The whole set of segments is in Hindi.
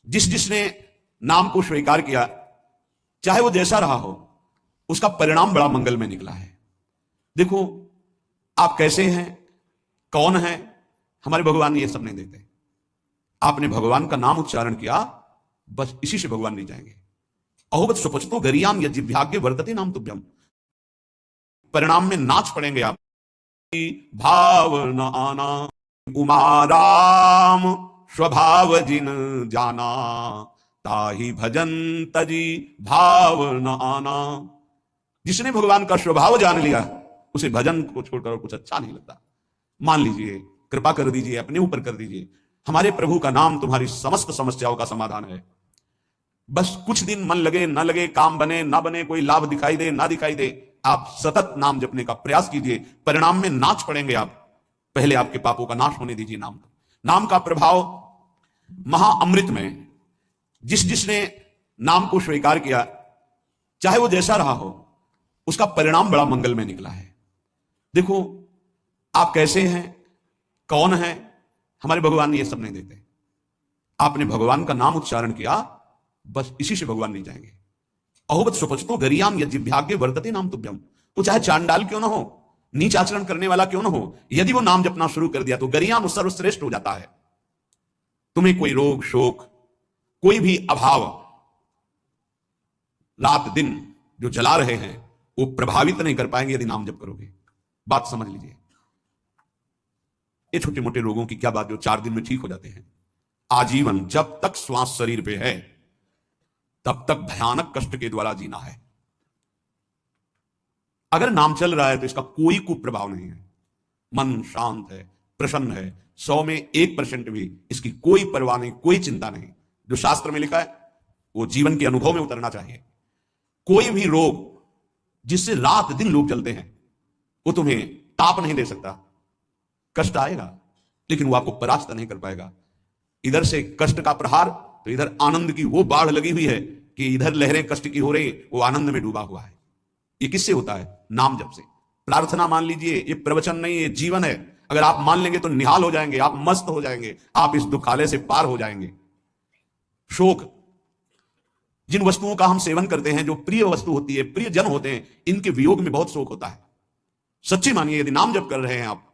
जिसने नाम को स्वीकार किया, चाहे वो जैसा रहा हो, उसका परिणाम बड़ा मंगल में निकला है। देखो, आप कैसे हैं, कौन है, हमारे भगवान ये सब नहीं देखते। आपने भगवान का नाम उच्चारण किया, बस इसी से भगवान नहीं जाएंगे। अहोबत सुपचतो गरियाम यज्ञभाग्य वर्तते नाम तुभ्यम। परिणाम में नाच पड़ेंगे आप। भाव न आना उमाराम स्वभाव जिन जाना, ताही भजन तजी भाव न आना। जिसने भगवान का स्वभाव जान लिया, उसे भजन को छोड़कर कुछ अच्छा नहीं लगता। मान लीजिए, कृपा कर दीजिए, अपने ऊपर कर दीजिए, हमारे प्रभु का नाम तुम्हारी समस्त समस्याओं का समाधान है। बस कुछ दिन मन लगे ना लगे, काम बने ना बने, कोई लाभ दिखाई दे ना दिखाई दे, आप सतत नाम जपने का प्रयास कीजिए। परिणाम में नाच पड़ेंगे आप। पहले आपके पापों का नाश होने दीजिए। नाम का प्रभाव महाअमृत में। जिसने नाम को स्वीकार किया, चाहे वो जैसा रहा हो, उसका परिणाम बड़ा मंगल में निकला है। देखो, आप कैसे हैं, कौन है, हमारे भगवान ये सब नहीं देखते। आपने भगवान का नाम उच्चारण किया, बस इसी से भगवान नहीं जाएंगे। अहोबत सुपचतो गरियाम यज्ञभाग्य वर्तते नाम तुभ्यम। वो चाहे चांडाल क्यों ना हो, नीच आचरण करने वाला क्यों ना हो, यदि वो नाम जपना शुरू कर दिया तो गरियाम सर्वश्रेष्ठ हो जाता है। तुम्हें कोई रोग शोक, कोई भी अभाव, रात दिन जो जला रहे हैं, वो प्रभावित नहीं कर पाएंगे यदि नाम जप करोगे। बात समझ लीजिए। ये छोटे मोटे रोगों की क्या बात, जो 4 दिन में ठीक हो जाते हैं। आजीवन जब तक श्वास शरीर पे है, तब तक भयानक कष्ट के द्वारा जीना है। अगर नाम चल रहा है तो इसका कोई कुप्रभाव नहीं है। मन शांत है, प्रसन्न है, 100 में 1% भी इसकी कोई परवाह नहीं, कोई चिंता नहीं। जो शास्त्र में लिखा है वो जीवन के अनुभव में उतरना चाहिए। कोई भी रोग जिससे रात दिन लोग जलते हैं, वो तुम्हें ताप नहीं दे सकता। कष्ट आएगा, लेकिन वो आपको परास्त नहीं कर पाएगा। इधर से कष्ट का प्रहार, तो इधर आनंद की वो बाढ़ लगी हुई है कि इधर लहरें कष्ट की हो रही, वो आनंद में डूबा हुआ है। ये किससे होता है? नाम जप से। प्रार्थना मान लीजिए, ये प्रवचन नहीं, ये जीवन है। अगर आप मान लेंगे तो निहाल हो जाएंगे, आप मस्त हो जाएंगे, आप इस दुखालय से पार हो जाएंगे। शोक, जिन वस्तुओं का हम सेवन करते हैं, जो प्रिय वस्तु होती है, प्रिय जन होते हैं, इनके वियोग में बहुत शोक होता है। सच्ची मानिए, यदि नाम जप कर रहे हैं आप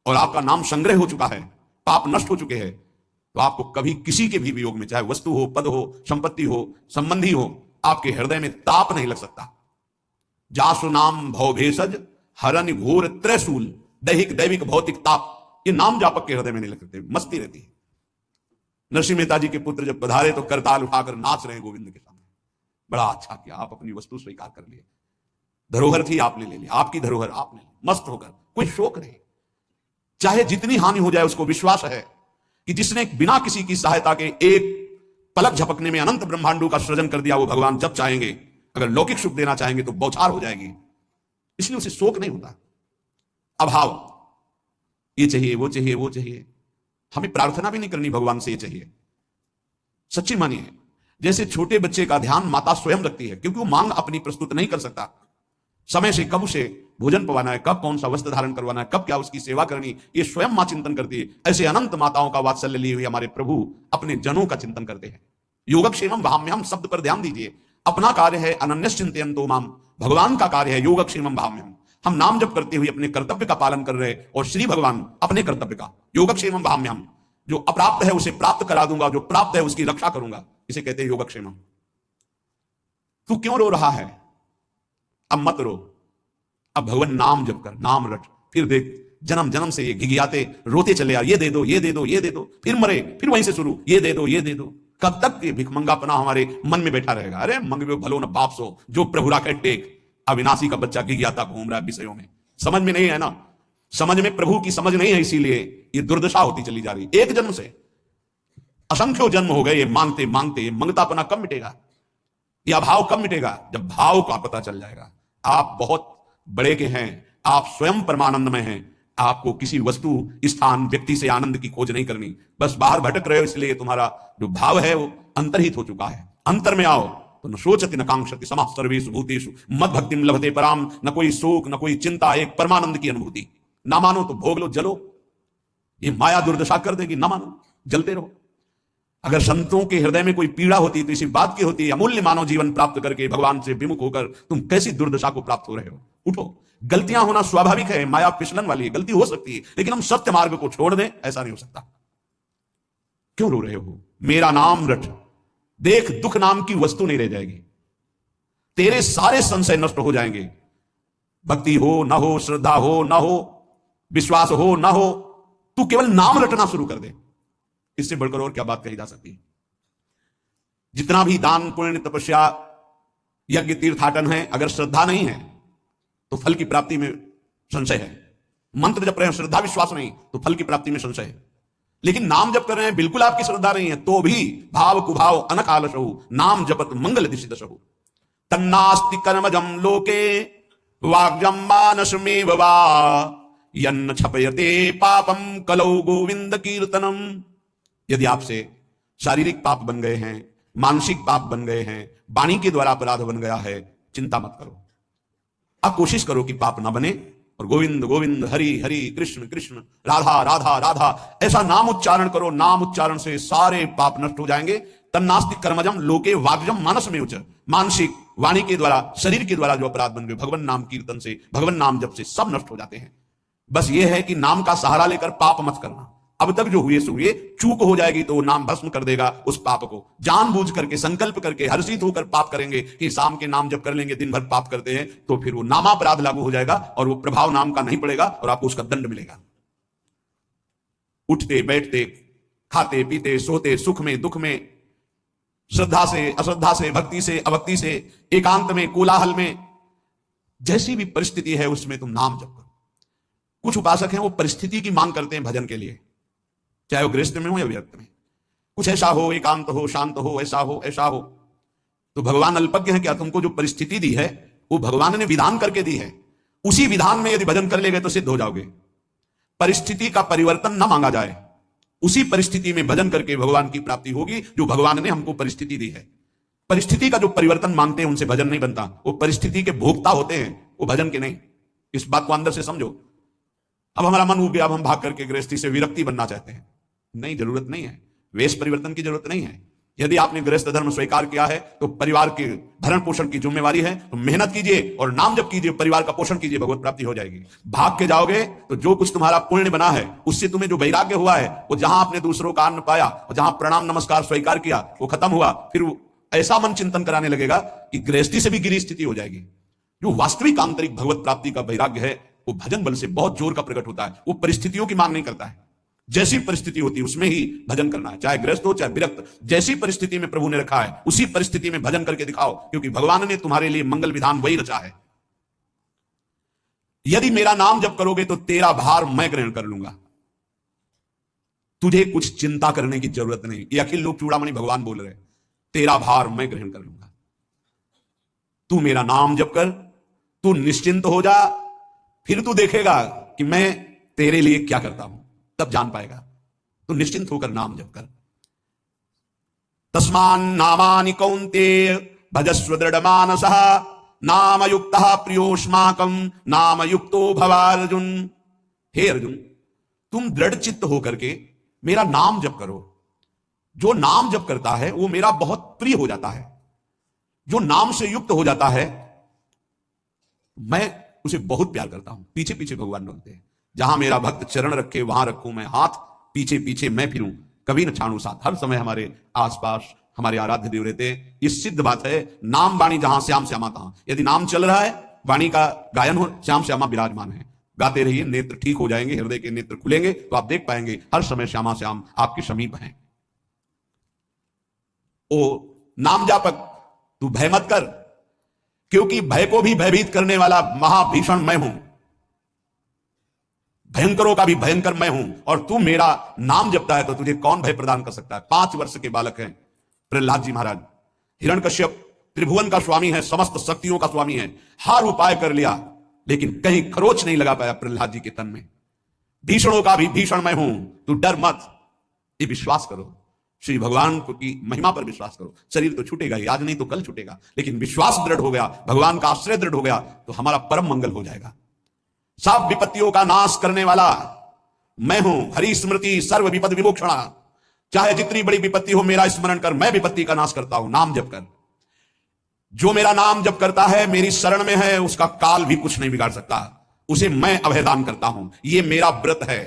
और आपका नाम संग्रह हो चुका है, पाप नष्ट हो चुके हैं, तो आपको कभी किसी के भी वियोग में, चाहे वस्तु हो, पद हो, संपत्ति हो, संबंधी हो, आपके हृदय में ताप नहीं लग सकता। जासु नाम भव भेषज हरन घोर त्रैशूल। दैहिक दैविक भौतिक ताप ये नाम जापक के हृदय में नहीं लग सकते, मस्ती रहती है। नरसिंह मेहता जी के पुत्र जब पधारे तो करताल उठाकर नाच रहे गोविंद के सामने। बड़ा अच्छा किया, आप अपनी वस्तु स्वीकार कर लिए। धरोहर थी, आपने ले लिया, आपकी धरोहर आपने, मस्त होकर, कोई शोक नहीं। चाहे जितनी हानि हो जाए, उसको विश्वास है कि जिसने बिना किसी की सहायता के एक पलक झपकने में अनंत ब्रह्मांडों का सृजन कर दिया, वो भगवान जब चाहेंगे, अगर लौकिक सुख देना चाहेंगे तो बौछार हो जाएगी। इसलिए उसे शोक नहीं होता। अभाव, ये चाहिए, वो चाहिए, वो चाहिए, हमें प्रार्थना भी नहीं करनी भगवान से ये चाहिए। सच्ची मानिए, जैसे छोटे बच्चे का ध्यान माता स्वयं रखती है, क्योंकि वो मांग अपनी प्रस्तुत नहीं कर सकता। समय से कब उसे भोजन पवाना है, कब कौन सा वस्त्र धारण करवाना है, कब क्या उसकी सेवा करनी, ये स्वयं मां चिंतन करती है। ऐसे अनंत माताओं का वात्सल्य लिए हुए हमारे प्रभु अपने जनों का चिंतन करते हैं। योगक्षेमम भाम्यहम शब्द पर ध्यान दीजिए। अपना कार्य है अनन्यश्चिन्तयन्तो माम, भगवान का कार्य है योगक्षेमम भाम्यहम। हम नाम जप करते हुए अपने कर्तव्य का पालन कर रहे हैं, और श्री भगवान अपने कर्तव्य का। योगक्षेमम भाम्यहम, जो अप्राप्त है उसे प्राप्त करा दूंगा, जो प्राप्त है उसकी रक्षा करूंगा, इसे कहते हैं योगक्षेमम। तू क्यों रो रहा है? अब मत रो, अब भगवान नाम जप कर, नाम रट। फिर देख, जन्म जन्म से ये घिघियाते रोते चले आ, ये दे दो, ये दे दो, ये दे दो, फिर मरे, फिर वहीं से शुरू, ये दे दो, ये दे दो। कब तक ये भिखमंगापना हमारे मन में बैठा रहेगा? अरे मंगवे भलो न बाप सो, जो प्रभु राखे टेक। अविनाशी का बच्चा घिघियाता घूम रहा है विषयों में, समझ में नहीं है ना। समझ में प्रभु की समझ नहीं है, इसीलिए ये दुर्दशा होती चली जा रही। एक जन्म से असंख्यों जन्म हो गए ये मांगते मांगते। ये मंगतापना कब मिटेगा? ये अभाव कब मिटेगा? जब भाव का पता चल जाएगा। आप बहुत बड़े के हैं, आप स्वयं परमानंद में हैं। आपको किसी वस्तु, स्थान, व्यक्ति से आनंद की खोज नहीं करनी। बस बाहर भटक रहे हो, इसलिए तुम्हारा जो भाव है वो अंतर्हित हो चुका है। अंतर में आओ तो न शोचति न कांक्षति समः सर्वेषु भूतेषु मद भक्तिम लभते पराम। न कोई शोक, न कोई चिंता, एक परमानंद की अनुभूति। ना मानो तो भोग लो, जलो। ये माया दुर्दशा कर देगी। ना मानो, जलते रहो। अगर संतों के हृदय में कोई पीड़ा होती तो इसी बात की होती, अमूल्य मानव जीवन प्राप्त करके भगवान से विमुख होकर तुम कैसी दुर्दशा को प्राप्त हो रहे हो। उठो, गलतियां होना स्वाभाविक है, माया फिसलन वाली है, गलती हो सकती है, लेकिन हम सत्य मार्ग को छोड़ दें, ऐसा नहीं हो सकता। क्यों रो रहे हो? मेरा नाम रट, देख दुख नाम की वस्तु नहीं रह जाएगी, तेरे सारे संशय नष्ट हो जाएंगे। भक्ति हो ना हो, श्रद्धा हो ना हो, विश्वास हो ना हो, तू केवल नाम रटना शुरू कर दे, इससे बढ़कर और क्या बात कही जा सकती है। जितना भी दान पुण्य तपस्या यज्ञ तीर्थाटन है, अगर श्रद्धा नहीं है तो फल की प्राप्ति में संशय है। मंत्र जप रहे हैं, श्रद्धा विश्वास नहीं, तो फल की प्राप्ति में संशय है। लेकिन नाम जप कर रहे हैं, बिल्कुल आपकी श्रद्धा नहीं है, तो भी भाव कुभाव अनक आलसहु नाम जपत मंगल दिशिदशहु तन्नास्ति कर्मजम लोके वाग्जम मानसमेव वा यन्न छपयते पापम कलौ गोविंद कीर्तनम। यदि आपसे शारीरिक पाप बन गए हैं, मानसिक पाप बन गए हैं, वाणी के द्वारा अपराध बन गया है, चिंता मत करो। अब कोशिश करो कि पाप ना बने और गोविंद गोविंद हरि हरि कृष्ण कृष्ण राधा राधा राधा ऐसा नाम उच्चारण करो। नाम उच्चारण से सारे पाप नष्ट हो जाएंगे। तन्नास्ति कर्मजम लोके वाग्जम मानस में उच्च, मानसिक वाणी के द्वारा शरीर के द्वारा जो अपराध बन गए, भगवान नाम कीर्तन से, भगवान नाम जप से सब नष्ट हो जाते हैं। बस ये है कि नाम का सहारा लेकर पाप मत करना। अब तक जो हुए सो हुए, चूक हो जाएगी तो नाम भस्म कर देगा उस पाप को। जानबूझ करके संकल्प करके हर्षित होकर पाप करेंगे कि शाम के नाम जब कर लेंगे, दिन भर पाप करते हैं, तो फिर वो नामापराध लागू हो जाएगा और वो प्रभाव नाम का नहीं पड़ेगा और आपको उसका दंड मिलेगा। उठते बैठते, खाते पीते, सोते, सुख में दुख में, श्रद्धा से अश्रद्धा से, भक्ति से अभक्ति से, एकांत में कोलाहल में, जैसी भी परिस्थिति है उसमें तुम नाम जप करो। कुछ उपासक हैं वो परिस्थिति की मांग करते हैं भजन के लिए, चाहे वो गृहस्थ में हो या व्यर्थ में। कुछ ऐसा हो, एकांत हो, शांत हो, ऐसा हो ऐसा हो। तो भगवान अल्पज्ञ है क्या? तुमको जो परिस्थिति दी है वो भगवान ने विधान करके दी है, उसी विधान में यदि भजन कर लेगे तो सिद्ध हो जाओगे। परिस्थिति का परिवर्तन न मांगा जाए, उसी परिस्थिति में भजन करके भगवान की प्राप्ति होगी जो भगवान ने हमको परिस्थिति दी है। परिस्थिति का जो परिवर्तन मांगते हैं उनसे भजन नहीं बनता, वो परिस्थिति के भोक्ता होते हैं, वो भजन के नहीं। इस बात को अंदर से समझो। अब हमारा मन उब गया, अब हम भाग करके गृहस्थी से विरक्ति बनना चाहते हैं। नहीं, जरूरत नहीं है, वेश परिवर्तन की जरूरत नहीं है। यदि आपने गृहस्थ धर्म स्वीकार किया है तो परिवार के भरण पोषण की जिम्मेवारी है, तो मेहनत कीजिए और नाम जप कीजिए, परिवार का पोषण कीजिए, भगवत प्राप्ति हो जाएगी। भाग के जाओगे तो जो कुछ तुम्हारा पुण्य बना है उससे तुम्हें जो वैराग्य हुआ है, वो जहां आपने दूसरों का अन्न पाया और जहां प्रणाम नमस्कार स्वीकार किया वो खत्म हुआ, फिर ऐसा मन चिंतन कराने लगेगा कि गृहस्थी से भी गिरी स्थिति हो जाएगी। जो वास्तविक आंतरिक भगवत प्राप्ति का वैराग्य है वो भजन बल से बहुत जोर का प्रकट होता है। वो परिस्थितियों की मांग नहीं करता है, जैसी परिस्थिति होती है उसमें ही भजन करना है, चाहे गृहस्थ हो चाहे विरक्त। जैसी परिस्थिति में प्रभु ने रखा है उसी परिस्थिति में भजन करके दिखाओ, क्योंकि भगवान ने तुम्हारे लिए मंगल विधान वही रचा है। यदि मेरा नाम जप करोगे तो तेरा भार मैं ग्रहण कर लूंगा, तुझे कुछ चिंता करने की जरूरत नहीं। ये अखिल लोक चूड़ामणि भगवान बोल रहे, तेरा भार मैं ग्रहण कर लूंगा। तू मेरा नाम जप कर, तू निश्चिंत हो जा, फिर तू देखेगा कि मैं तेरे लिए क्या करता हूं, तब जान पाएगा। तो निश्चिंत होकर नाम जप कर। तस्मान नामानि कौन्तेय भजस्व दृढ़मानसः नामयुक्तः प्रियोष्माकं नामयुक्तो भवार्जुन। हे अर्जुन, तुम दृढ़ चित्त होकर के मेरा नाम जप करो। जो नाम जप करता है वो मेरा बहुत प्रिय हो जाता है। जो नाम से युक्त हो जाता है मैं उसे बहुत प्यार करता हूं। पीछे पीछे भगवान बोलते हैं, जहां मेरा भक्त चरण रखे वहां रखूं मैं हाथ, पीछे पीछे मैं फिरूं कभी न छाड़ू साथ। हर समय हमारे आसपास हमारे आराध्य देव रहते हैं। ये सिद्ध बात है। नाम वाणी जहां श्याम श्यामा तहां। यदि नाम चल रहा है, वाणी का गायन हो, श्याम श्यामा विराजमान है। गाते रहिए, नेत्र ठीक हो जाएंगे, हृदय के नेत्र खुलेंगे तो आप देख पाएंगे हर समय श्यामा श्याम आपके समीप हैं। ओ नाम जापक, तू भय मत कर, क्योंकि भय को भी भयभीत करने वाला महाभीषण मैं हूं, भयंकरों का भी भयंकर मैं हूं। और तू मेरा नाम जपता है तो तुझे कौन भय प्रदान कर सकता है। 5 वर्ष के बालक हैं प्रहलाद जी महाराज। हिरण्यकश्यप त्रिभुवन का स्वामी है, समस्त शक्तियों का स्वामी है, हर उपाय कर लिया लेकिन कहीं खरोच नहीं लगा पाया प्रहलाद जी के तन में। भीषणों का भी भीषण मैं हूं, तू डर मत, ये विश्वास करो। श्री भगवान की महिमा पर विश्वास करो। शरीर तो छूटेगा ही, आज नहीं तो कल छूटेगा, लेकिन विश्वास दृढ़ हो गया, भगवान का आश्रय दृढ़ हो गया तो हमारा परम मंगल हो जाएगा। सब विपत्तियों का नाश करने वाला मैं हूं, हरि स्मृति सर्व विपद विमोक्षणा। चाहे जितनी बड़ी विपत्ति हो, मेरा स्मरण कर, मैं विपत्ति का नाश करता हूं। नाम जप कर। जो मेरा नाम जप करता है, मेरी शरण में है, उसका काल भी कुछ नहीं बिगाड़ सकता। उसे मैं अभयदान करता हूं। यह मेरा व्रत है।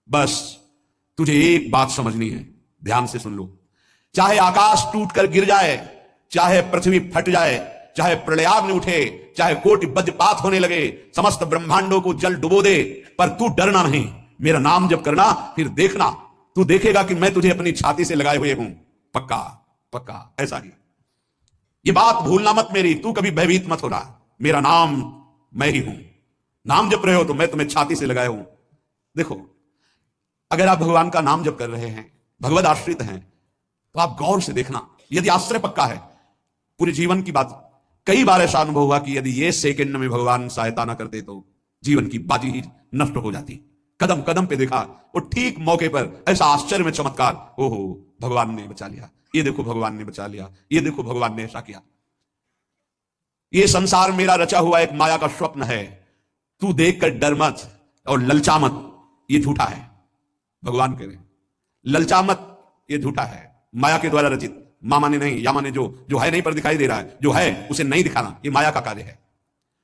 बस तुझे एक बात समझनी है, ध्यान से सुन लो। चाहे आकाश टूट कर गिर जाए, चाहे पृथ्वी फट जाए, चाहे प्रलयाग्नि उठे, चाहे कोटि वज्रपात होने लगे, समस्त ब्रह्मांडों को जल डुबो दे, पर तू डरना नहीं। मेरा नाम जप करना, फिर देखना, तू देखेगा कि मैं तुझे अपनी छाती से लगाए हुए हूं। पक्का पक्का ऐसा ही। ये बात भूलना मत मेरी। तू कभी भयभीत मत होना। मेरा नाम मैं ही हूं। नाम जप रहे हो तो मैं तुम्हें छाती से लगाया हूं। देखो, अगर आप भगवान का नाम जप कर रहे हैं, भगवद आश्रित हैं, तो आप गौर से देखना। यदि आश्रय पक्का है, पूरे जीवन की बात, कई बार ऐसा अनुभव हुआ कि यदि ये सेकंड में भगवान सहायता ना करते तो जीवन की बाजी ही नष्ट हो जाती। कदम कदम पे देखा, और ठीक मौके पर ऐसा आश्चर्य में चमत्कार, ओहो भगवान ने बचा लिया, ये देखो भगवान ने बचा लिया, ये देखो भगवान ने ऐसा किया। ये संसार मेरा रचा हुआ एक माया का स्वप्न है। तू देखकर डर मत और ललचा मत, ये झूठा है। भगवान कह रहे ललचा मत, ये झूठा है, माया के द्वारा रचित। मामा ने नहीं, या माने जो है नहीं पर दिखाई दे रहा है, जो है उसे नहीं दिखाना, ये माया का कार्य है।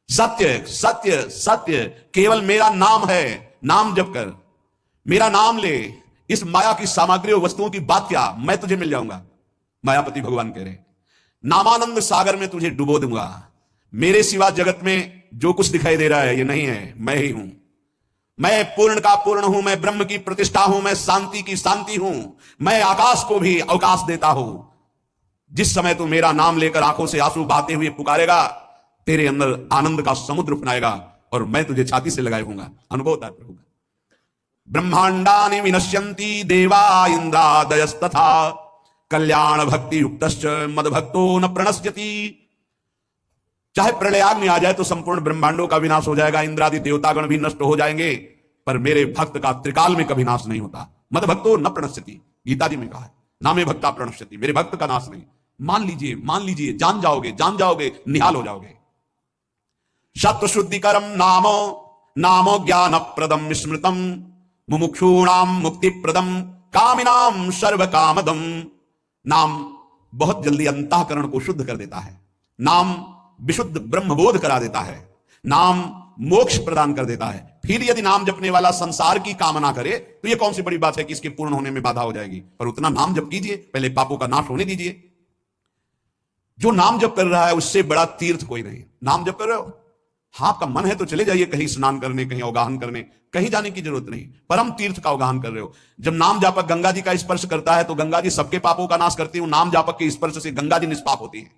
सत्य सत्य सत्य केवल मेरा नाम है। नाम जप कर, मेरा नाम ले। इस माया की सामग्री और वस्तुओं की बात क्या, मैं तुझे मिल जाऊंगा। मायापति भगवान कह रहे नामानंद सागर में तुझे डुबो दूंगा। मेरे सिवा जगत में जो कुछ दिखाई दे रहा है ये नहीं है, मैं ही हूं। मैं पूर्ण का पूर्ण हूं, मैं ब्रह्म की प्रतिष्ठा हूं, मैं शांति की शांति हूं, मैं आकाश को भी अवकाश देता हूं। जिस समय तू मेरा नाम लेकर आंखों से आंसू बहाते हुए पुकारेगा, तेरे अंदर आनंद का समुद्र अपनाएगा और मैं तुझे छाती से लगाए हूंगा। अनुभव होता है प्रभु का। ब्रह्मांडानि विनश्यन्ति देवा इंद्रादयस्तथा कल्याण भक्ति युक्तश्च मद भक्तो न प्रणश्यति। चाहे प्रलयाग्नि आ जाए तो संपूर्ण ब्रह्मांडों का विनाश हो जाएगा, इंद्रादि देवतागण भी नष्ट हो जाएंगे, पर मेरे भक्त का त्रिकाल में कभी नाश नहीं होता। मद भक्तो न प्रणश्यति, गीता जी में कहा है, नामे भक्ता प्रणश्यति, मेरे भक्त का नाश नहीं। मान लीजिए, जान जाओगे, निहाल हो जाओगे। शत्रु शुद्धिकरम नामो नामो ज्ञान प्रदम स्मृतम मुमुक्षूणाम मुक्ति प्रदम कामिनाम सर्व कामदम। नाम बहुत जल्दी अंतःकरण को शुद्ध कर देता है। नाम विशुद्ध ब्रह्मबोध करा देता है। नाम मोक्ष प्रदान कर देता है। फिर यदि नाम जपने वाला संसार की कामना करे तो यह कौन सी बड़ी बात है कि इसके पूर्ण होने में बाधा हो जाएगी। पर उतना नाम जप कीजिए, पहले पापों का नाश होने दीजिए। जो नाम जप कर रहा है उससे बड़ा तीर्थ कोई नहीं। नाम जप कर रहे हो, हाँ आपका मन है तो चले जाइए कहीं स्नान करने, कहीं अवगाहन करने, कहीं जाने की जरूरत नहीं। परम तीर्थ का अवगाहन कर रहे हो। जब नाम जापक गंगा जी का स्पर्श करता है तो गंगा जी सबके पापों का नाश करती है। नाम जापक के स्पर्श से गंगा जी निष्पाप होती है।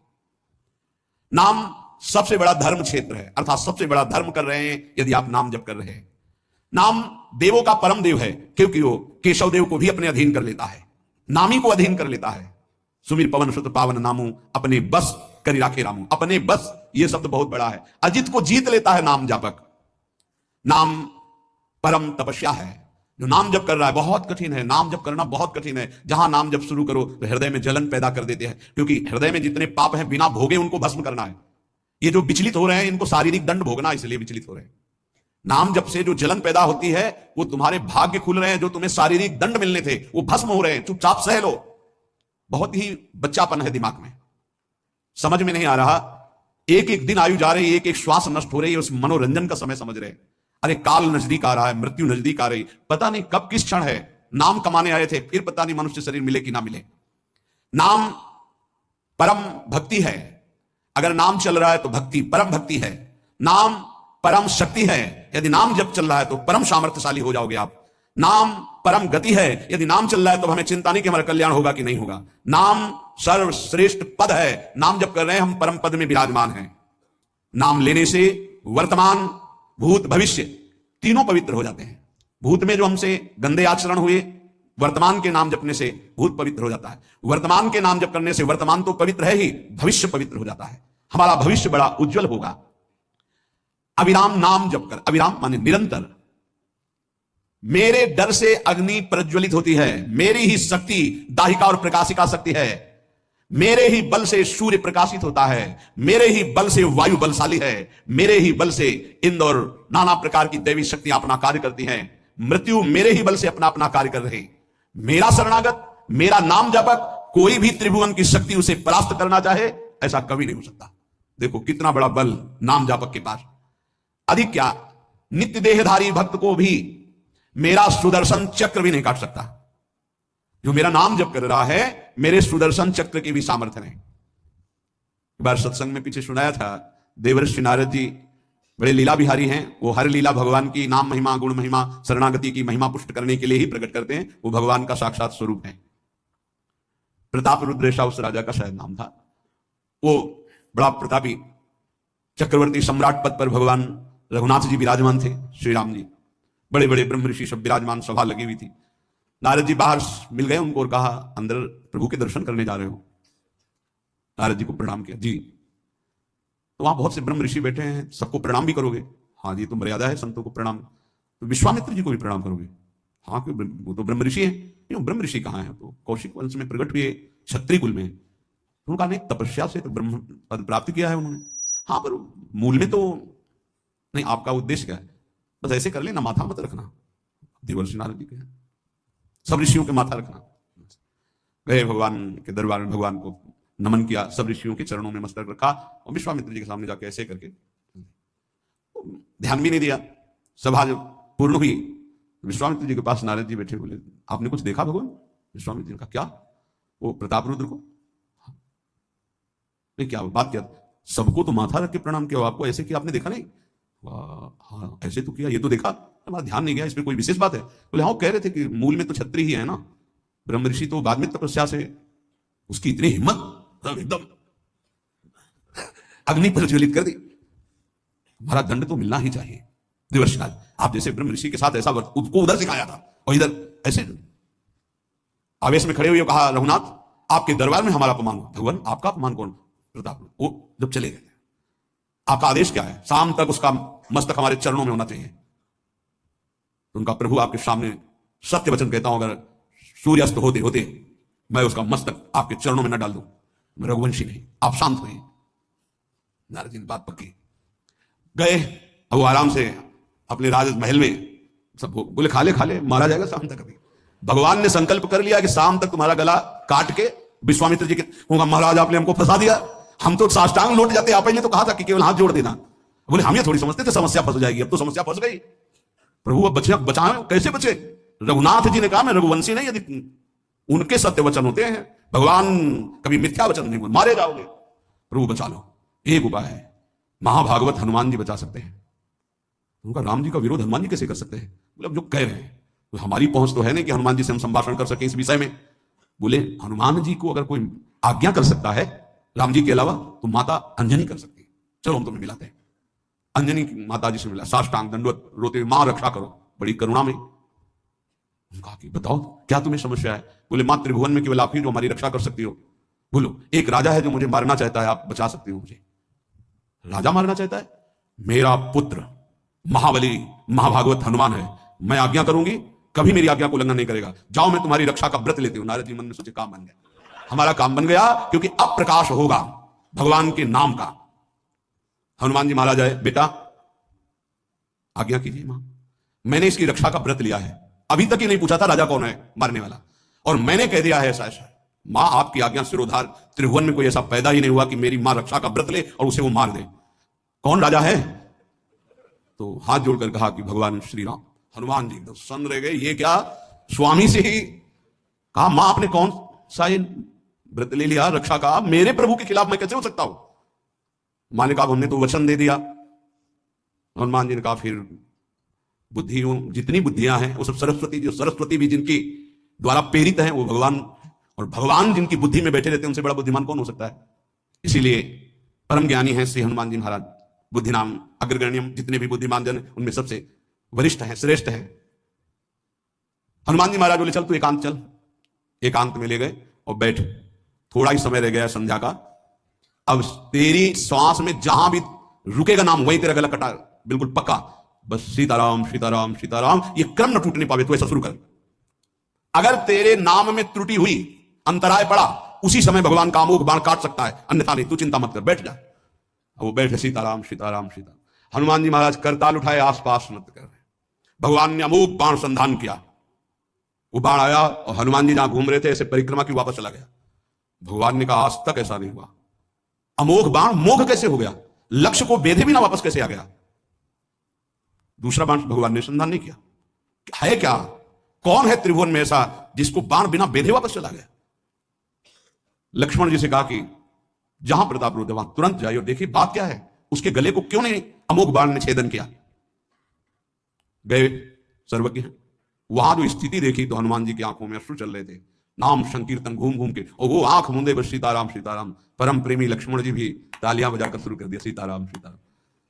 नाम सबसे बड़ा धर्म क्षेत्र है, अर्थात सबसे बड़ा धर्म कर रहे हैं यदि आप नाम जप कर रहे हैं। नाम देवों का परम देव है, क्योंकि वो केशव देव को भी अपने अधीन कर लेता है, नामी को अधीन कर लेता है। सुमिर पवन सुत पावन नामू अपने बस करी राखे रामू। अपने बस, ये शब्द बहुत बड़ा है। अजित को जीत लेता है नाम जापक। नाम परम तपस्या है। जो नाम जप कर रहा है बहुत कठिन है, नाम जप करना बहुत कठिन है। जहां नाम जप शुरू करो तो हृदय में जलन पैदा कर देते हैं, क्योंकि हृदय में जितने पाप हैं बिना भोगे उनको भस्म करना है। ये जो विचलित हो रहे हैं इनको शारीरिक दंड भोगना, इसलिए विचलित हो रहे हैं। नाम जप से जो जलन पैदा होती है वो तुम्हारे भाग्य खुल रहे हैं। जो तुम्हें शारीरिक दंड मिलने थे वो भस्म हो रहे हैं। चुपचाप सह लो। बहुत ही बच्चापन है दिमाग में, समझ में नहीं आ रहा। एक एक दिन आयु जा रही है, एक एक श्वास नष्ट हो रही है, उस मनोरंजन का समय समझ रहे हैं। अरे काल नजदीक आ रहा है, मृत्यु नजदीक आ रही, पता नहीं कब किस क्षण है। नाम कमाने आए थे, फिर पता नहीं मनुष्य शरीर मिले कि ना मिले। नाम परम भक्ति है। अगर नाम चल रहा है तो भक्ति परम भक्ति है। नाम परम शक्ति है। यदि नाम जब चल रहा है तो परम सामर्थ्यशाली हो जाओगे आप। नाम परम गति है। यदि नाम चल रहा है तो हमें चिंता नहीं कि हमारा कल्याण होगा कि नहीं होगा। नाम सर्वश्रेष्ठ पद है। नाम जब कर रहे हैं हम परम पद में विराजमान हैं। नाम लेने से वर्तमान भूत भविष्य तीनों पवित्र हो जाते हैं। भूत में जो हमसे गंदे आचरण हुए, वर्तमान के नाम जपने से भूत पवित्र हो जाता है। वर्तमान के नाम जप करने से वर्तमान तो पवित्र है ही, भविष्य पवित्र हो जाता है। हमारा भविष्य बड़ा उज्जवल होगा। अविराम नाम जप कर, अविराम माने निरंतर। मेरे डर से अग्नि प्रज्वलित होती है, मेरी ही शक्ति दाहिका और प्रकाशिका शक्ति है। मेरे ही बल से सूर्य प्रकाशित होता है, मेरे ही बल से वायु बलशाली है, मेरे ही बल से इंद्र और नाना प्रकार की दैवी शक्तियां अपना कार्य करती हैं। मृत्यु मेरे ही बल से अपना अपना कार्य कर रही। मेरा शरणागत, मेरा नाम जपक, कोई भी त्रिभुवन की शक्ति उसे परास्त करना चाहे ऐसा कभी नहीं हो सकता। देखो कितना बड़ा बल नाम जापक के पास। अधिक क्या, नित्य देहधारी भक्त को भी मेरा सुदर्शन चक्र भी नहीं काट सकता। जो मेरा नाम जप कर रहा है, मेरे सुदर्शन चक्र की भी सामर्थ्य नहीं। एक बार सत्संग में पीछे सुनाया था, देवर्षि नारद जी बड़े लीला बिहारी हैं। वो हर लीला भगवान की नाम महिमा, गुण महिमा, शरणागति की महिमा पुष्ट करने के लिए ही प्रकट करते हैं। वो भगवान का साक्षात स्वरूप है। प्रताप रुद्रेशा उस राजा का शायद नाम था। वो बड़ा प्रतापी चक्रवर्ती सम्राट पद पर भगवान रघुनाथ जी विराजमान थे। श्री राम जी, बड़े बड़े ब्रह्म ऋषि सब विराजमान, सभा लगी हुई थी। नारद जी बाहर मिल गए उनको और कहा, अंदर प्रभु के दर्शन करने जा रहे हो? नारद जी को प्रणाम किया। जी। तो वहां बहुत से ब्रह्म ऋषि बैठे हैं, सबको प्रणाम भी करोगे? हाँ जी, तो मर्यादा है संतों को प्रणाम। तो विश्वामित्र जी को भी प्रणाम करोगे? हाँ, क्यों, वो तो ब्रह्म ऋषि है। क्यों, ब्रह्म ऋषि कहाँ है? तो कौशिक वंश में प्रकट हुए, क्षत्रिय कुल में। तो उनका नहीं, तपस्या से तो ब्रह्म पद प्राप्त किया है उन्होंने। हाँ, पर मूल में तो नहीं। आपका उद्देश्य क्या है? बस ऐसे कर लेना, माथा मत रखना। देवर्षि नारद जी के सब ऋषियों के माथा रखना। गए भगवान के दरबार में, भगवान को नमन किया, सब ऋषियों के चरणों में मस्तक रखा और विश्वामित्र जी के सामने जाके ऐसे करके ध्यान भी नहीं दिया। सभा जब पूर्ण हुई, विश्वामित्र जी के पास नारद जी बैठे, बोले, आपने कुछ देखा भगवान? विश्वामित्र जी ने कहा, क्या? वो प्रताप रुद्र को? नहीं, क्या बात? क्या? सबको तो माथा रख के प्रणाम किया, आपको ऐसे किया, आपने देखा नहीं? हाँ, ऐसे तो किया, ये तो देखा, हमारा ध्यान नहीं गया, इसमें कोई विशेष बात है? बोले, हाँ, कह रहे थे कि मूल में तो क्षत्रिय ही है ना, ब्रह्म ऋषि तो बाद में तपस्या से, उसकी इतनी हिम्मत, एकदम अग्नि प्रज्वलित कर दी। हमारा दंड तो मिलना ही चाहिए। देवर्षि नारद, आप जैसे ब्रह्म ऋषि के साथ ऐसा उसको उधर सिखाया था और इधर ऐसे आवेश में खड़े हुए कहा, रघुनाथ, आपके दरबार में हमारा अपमान हुआ। भगवान, आपका अपमान कौन? प्रताप। वो जब चले गए, आपका आदेश क्या है? शाम तक उसका मस्तक हमारे चरणों में होना चाहिए। तो उनका, प्रभु आपके सामने सत्य वचन कहता हूं, अगर सूर्यास्त होते होते मैं उसका मस्तक आपके चरणों में न डाल दूं, मैं रघुवंशी नहीं। आप शांत हुए। नारद जी ने बात पक्की। गए, अब वो आराम से अपने राज महल में, सब बोले, खा ले, मारा जाएगा शाम तक। अभी भगवान ने संकल्प कर लिया कि शाम तक तुम्हारा गला काट के विश्वामित्र जी के होगा, महाराज आपने हमको फंसा दिया, हम तो साष्टांग लौट जाते, आप ने तो कहा था कि केवल हाथ जोड़ देना। बोले, हम ये थोड़ी समझते थे समस्या फंस जाएगी, अब तो समस्या फंस गई। प्रभु अब बचाए, कैसे बचे? रघुनाथ जी ने कहा, मैं रघुवंशी नहीं, यदि उनके सत्य वचन होते हैं, भगवान कभी मिथ्या वचन नहीं बोले, मारे जाओगे, प्रभु बचा लो। एक उपाय है, महाभागवत हनुमान जी बचा सकते हैं। उनका, राम जी का विरोध हनुमान जी कैसे कर सकते हैं? बोले, अब जो कह रहे हैं तो हमारी पहुंच तो है नहीं कि हनुमान जी से हम संभाषण कर सके इस विषय में। बोले, हनुमान जी को अगर कोई आज्ञा कर सकता है राम जी के अलावा, तो माता अंजनी कर सकती है। चलो हम तुम्हें मिलाते हैं। अंजनी माता जी से मिला, साष्टांग दंडवत, रोते, मां रक्षा करो, बड़ी करुणा में। कहा कि बताओ क्या तुम्हें समस्या है? बोले, मां त्रिभुवन में केवल आप ही जो हमारी रक्षा कर सकती हो। बोलो, एक राजा है जो मुझे मारना चाहता है, आप बचा सकती हो मुझे? राजा मारना चाहता है? मेरा पुत्र महाबली महाभागवत हनुमान है, मैं आज्ञा करूंगी, कभी मेरी आज्ञा को उल्लंघन नहीं करेगा। जाओ, मैं तुम्हारी रक्षा का व्रत लेती हूं। नारद जी मन में सोचे, काम बन गया, हमारा काम बन गया, क्योंकि अब प्रकाश होगा भगवान के नाम का। हनुमान जी महाराज आए, बेटा आज्ञा कीजिए मां, मैंने इसकी रक्षा का व्रत लिया है। अभी तक ही नहीं पूछा था राजा कौन है मारने वाला, और मैंने कह दिया है ऐसा ऐसा। मां, आपकी आज्ञा सिरोधार, त्रिभुवन में कोई ऐसा पैदा ही नहीं हुआ कि मेरी मां रक्षा का व्रत ले और उसे वो मार दे। कौन राजा है? तो हाथ जोड़कर कहा कि भगवान श्री राम। हनुमान जी तो सन रह गए, ये क्या? स्वामी से ही कहा, मां आपने कौन सा ये व्रत ले लिया रक्षा का? मेरे प्रभु के खिलाफ मैं कैसे हो सकता हूं? मां ने कहा, हमने तो वचन दे दिया। हनुमान जी ने कहा, फिर बुद्धियों जितनी बुद्धियां हैं वो सब सरस्वती, जो सरस्वती भी जिनकी द्वारा प्रेरित है वो भगवान, और भगवान जिनकी बुद्धि में बैठे रहते हैं उनसे बड़ा बुद्धिमान कौन हो सकता है? इसीलिए परम ज्ञानी है श्री हनुमान जी महाराज, बुद्धि नाम अग्रगण्यम, जितने भी बुद्धिमान जन उनमें सबसे वरिष्ठ हैं, श्रेष्ठ हैं। हनुमान जी महाराज बोले, चल तू एकांत चल। एकांत में ले गए और बैठ, थोड़ा ही समय रह गया संध्या का। अब तेरी श्वास में जहां भी रुकेगा नाम, वहीं तेरा गला कटा, बिल्कुल पक्का। बस सीताराम सीताराम सीताराम, ये क्रम न टूटने पावे, तो ऐसा शुरू कर। अगर तेरे नाम में त्रुटि हुई, अंतराय पड़ा, उसी समय भगवान का अमोघ बाण काट सकता है, अन्यथा नहीं। तू चिंता मत कर, बैठ जा। वो बैठे, सीताराम सीताराम सीताराम। हनुमान जी महाराज करताल उठाए, आसपास मत कर। भगवान ने अमोघ बाण संधान किया, वो बाण आया और हनुमान जी जहां घूम रहे थे ऐसे परिक्रमा की वापस चला गया। भगवान ने कहा आज तक ऐसा नहीं हुआ, अमोघ बाण मोघ कैसे हो गया, लक्ष्य को बेधे भी ना वापस कैसे आ गया। दूसरा बाण भगवान ने संधान नहीं किया, है क्या, कौन है त्रिभुवन में ऐसा जिसको बाण बिना बेधे वापस चला गया। लक्ष्मण जी से कहा कि जहां प्रतापरुद्र वहां तुरंत जाइए और देखिए बात क्या है, उसके गले को क्यों नहीं अमोघ बाण ने छेदन किया। गए सर्वज्ञ हैं, वहां जो स्थिति देखी तो हनुमान जी की आंखों में अश्रु चल रहे थे। नाम संकीर्तन घूम घूम के, और वो आंख मूंदे बस सीताराम सीताराम। परम प्रेमी लक्ष्मण जी भी तालियां बजाकर शुरू कर दिया सीताराम सीताराम।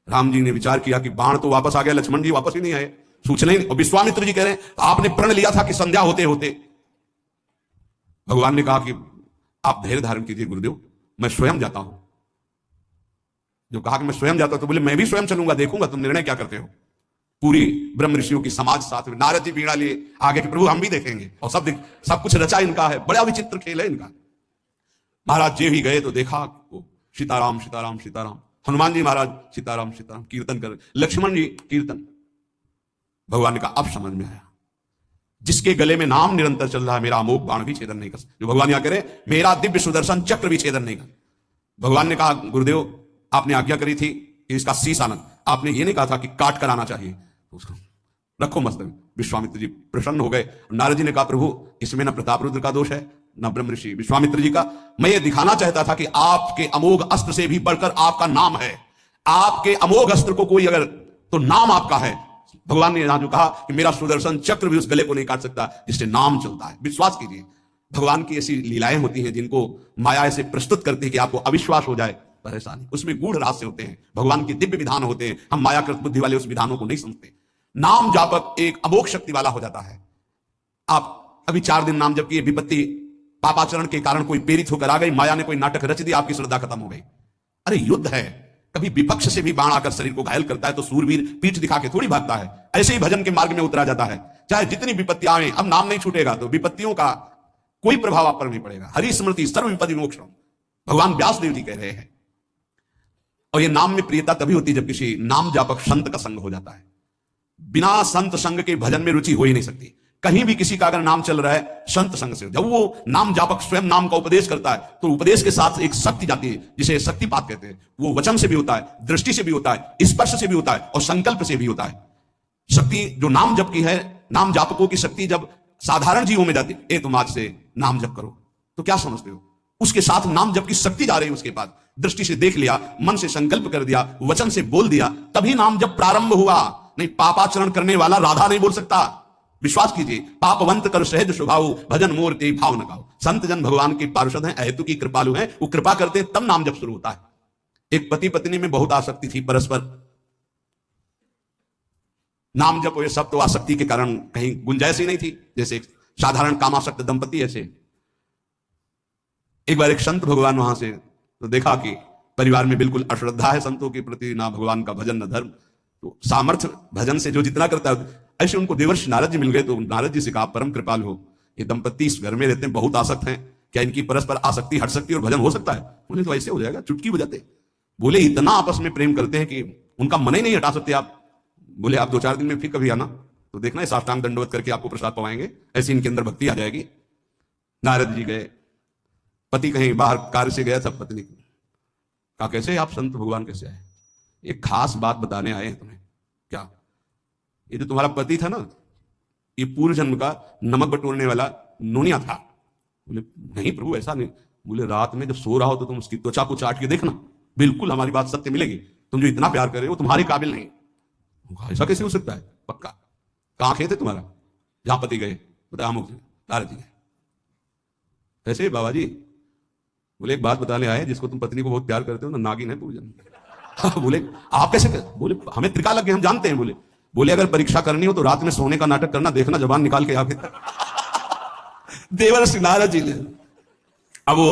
राम जी ने विचार किया कि बाण तो वापस आ गया, लक्ष्मण जी वापस ही नहीं आए, सूचना ही नहीं। और विश्वामित्र जी कह रहे हैं आपने प्रण लिया था कि संध्या होते होते। भगवान ने कहा कि आप धैर्य धारण कीजिए गुरुदेव, मैं स्वयं जाता हूं। जो कहा कि मैं स्वयं जाता हूं तो बोले मैं भी स्वयं चलूंगा, देखूंगा तुम निर्णय क्या करते हो। पूरी ब्रह्म ऋषियों की समाज साथ में, नारद जी बीड़ा लिए आगे कि प्रभु हम भी देखेंगे, और सब कुछ रचा इनका है, बड़ा विचित्र खेल है इनका। महाराज जी भी गए तो देखा सीताराम सीताराम सीताराम। हनुमान जी महाराज सीताराम सीताराम कीर्तन कर, लक्ष्मण जी कीर्तन। भगवान ने कहा अब समझ में आया, जिसके गले में नाम निरंतर चल रहा है मेरा अमोघ बाण भी छेदन नहीं कर सकता। जो भगवान यहां कह रहे मेरा दिव्य सुदर्शन चक्र भी छेदन नहीं कर। भगवान ने कहा गुरुदेव आपने आज्ञा करी थी कि इसका शीश आनंद, आपने ये नहीं कहा था कि काट कर आना चाहिए, उसको रखो मस्तक। विश्वामित्र जी प्रसन्न हो गए। नारद जी ने कहा प्रभु इसमें न प्रतापरुद्र का दोष है न ब्रह्म ऋषि विश्वामित्र जी का, मैं ये दिखाना चाहता था कि आपके अमोघ अस्त्र से भी बढ़कर आपका नाम है। आपके अमोघ अस्त्र को कोई अगर, तो नाम आपका है। भगवान ने यहां जो कहा कि मेरा सुदर्शन चक्र भी उस गले को नहीं काट सकता जिससे नाम चलता है। विश्वास कीजिए भगवान की ऐसी लीलाएं होती हैं जिनको माया ऐसे प्रस्तुत करती है कि आपको अविश्वास हो जाए, परेशानी। उसमें गूढ़ रहस्य होते हैं, भगवान के दिव्य विधान होते हैं, हम मायाकृत बुद्धि वाले उस विधानों को नहीं समझते। नाम जापक एक अमोघ शक्ति वाला हो जाता है। आप अभी 4 दिन नाम जप किए, विपत्ति पापाचरण के कारण कोई प्रेरित होकर आ गई, माया ने कोई नाटक रच दिया, आपकी श्रद्धा खत्म हो गई। अरे युद्ध है, कभी विपक्ष से भी बाण आकर शरीर को घायल करता है तो सूरवीर पीठ दिखा के थोड़ी भागता है। ऐसे ही भजन के मार्ग में उतरा जाता है, चाहे जितनी विपत्ति आए, अब नाम नहीं छूटेगा तो विपत्तियों का कोई प्रभाव आप पर नहीं पड़ेगा। हरि स्मृति सर्व विपत्ति मोक्षम, भगवान व्यास देव जी कह रहे हैं। और ये नाम में प्रियता तभी होती है जब किसी नाम जापक संत का संग हो जाता है। बिना संत संग के भजन में रुचि हो ही नहीं सकती। कहीं भी किसी का अगर नाम चल रहा है संत संग से, जब वो नाम जापक स्वयं नाम का उपदेश करता है तो उपदेश के साथ एक शक्ति जाती है जिसे शक्तिपात कहते हैं। वो वचन से भी होता है, दृष्टि से भी होता है, स्पर्श से भी होता है और संकल्प से भी होता है। शक्ति जो नाम जप की है, नाम जापकों की शक्ति जब साधारण जीवों में जाती है, तुम आज से नाम जप करो, तो क्या समझते हो उसके साथ नाम जप की शक्ति जा रही है उसके पास। दृष्टि से देख लिया, मन से संकल्प कर दिया, वचन से बोल दिया, तभी नाम जप प्रारंभ हुआ। नहीं पापाचरण करने वाला राधा नहीं बोल सकता। विश्वास कीजिए, पापवंत कर सहज स्वभाव, भजन मूर्ति भाव न गाओ। संत जन भगवान के पार्षद हैं, अहेतु की कृपालु हैं, वो कृपा करते हैं तब नाम जप शुरू होता है। एक पति पत्नी में बहुत आसक्ति थी परस्पर, नाम जप ये सब तो आसक्ति के कारण कहीं गुंजाइश ही नहीं थी, जैसे साधारण कामासक्त दंपति ऐसे। एक बार एक संत भगवान वहां से तो देखा कि परिवार में बिल्कुल अश्रद्धा है संतों के प्रति, ना भगवान का भजन न धर्म, तो सामर्थ्य भजन से जो जितना करता है। ऐसे उनको देवर्षि नारद जी मिल गए तो नारद जी से कहा परम कृपाल हो, ये दंपति इस घर में रहते हैं, बहुत आसक्त हैं, क्या इनकी परस्पर आसक्ति हट सकती है और भजन हो सकता है? बोले तो ऐसे हो जाएगा, चुटकी बजाते। बोले इतना आपस में प्रेम करते हैं कि उनका मन ही नहीं हटा सकते आप। बोले आप 2-4 दिन में फिर कभी आना तो देखना है, साष्टांग दंडवत करके आपको प्रसाद पवाएंगे, ऐसी इनके अंदर भक्ति आ जाएगी। नारद जी गए, पति कहीं बाहर कार्य से गया था, पत्नी कहा कैसे आप संत भगवान कैसे आए? एक खास बात बताने आए हैं तुम्हें। क्या? ये जो तुम्हारा पति था ना, ये पूर्व जन्म का नमक बटोरने वाला नोनिया था। बोले नहीं प्रभु ऐसा नहीं। बोले रात में जब सो रहा हो तो तुम उसकी त्वचा को चाट के देखना, बिल्कुल हमारी बात सत्य मिलेगी। तुम जो इतना प्यार कर रहे हो तुम्हारे काबिल नहीं। ऐसा कैसे हो सकता है? पक्का? कहां खेत है तुम्हारा जहां पति गए? बताया अमुक नारद जी गए। कैसे बाबा जी? बोले एक बात बताने आए, जिसको तुम पत्नी को बहुत प्यार करते हो ना, नागिन है पूजन। बोले आप कैसे कर? बोले हमें त्रिकाल लग गए, हम जानते हैं। बोले अगर परीक्षा करनी हो तो रात में सोने का नाटक करना, देखना जबान निकाल के आगे। देवर्षि नारद जी ने अब वो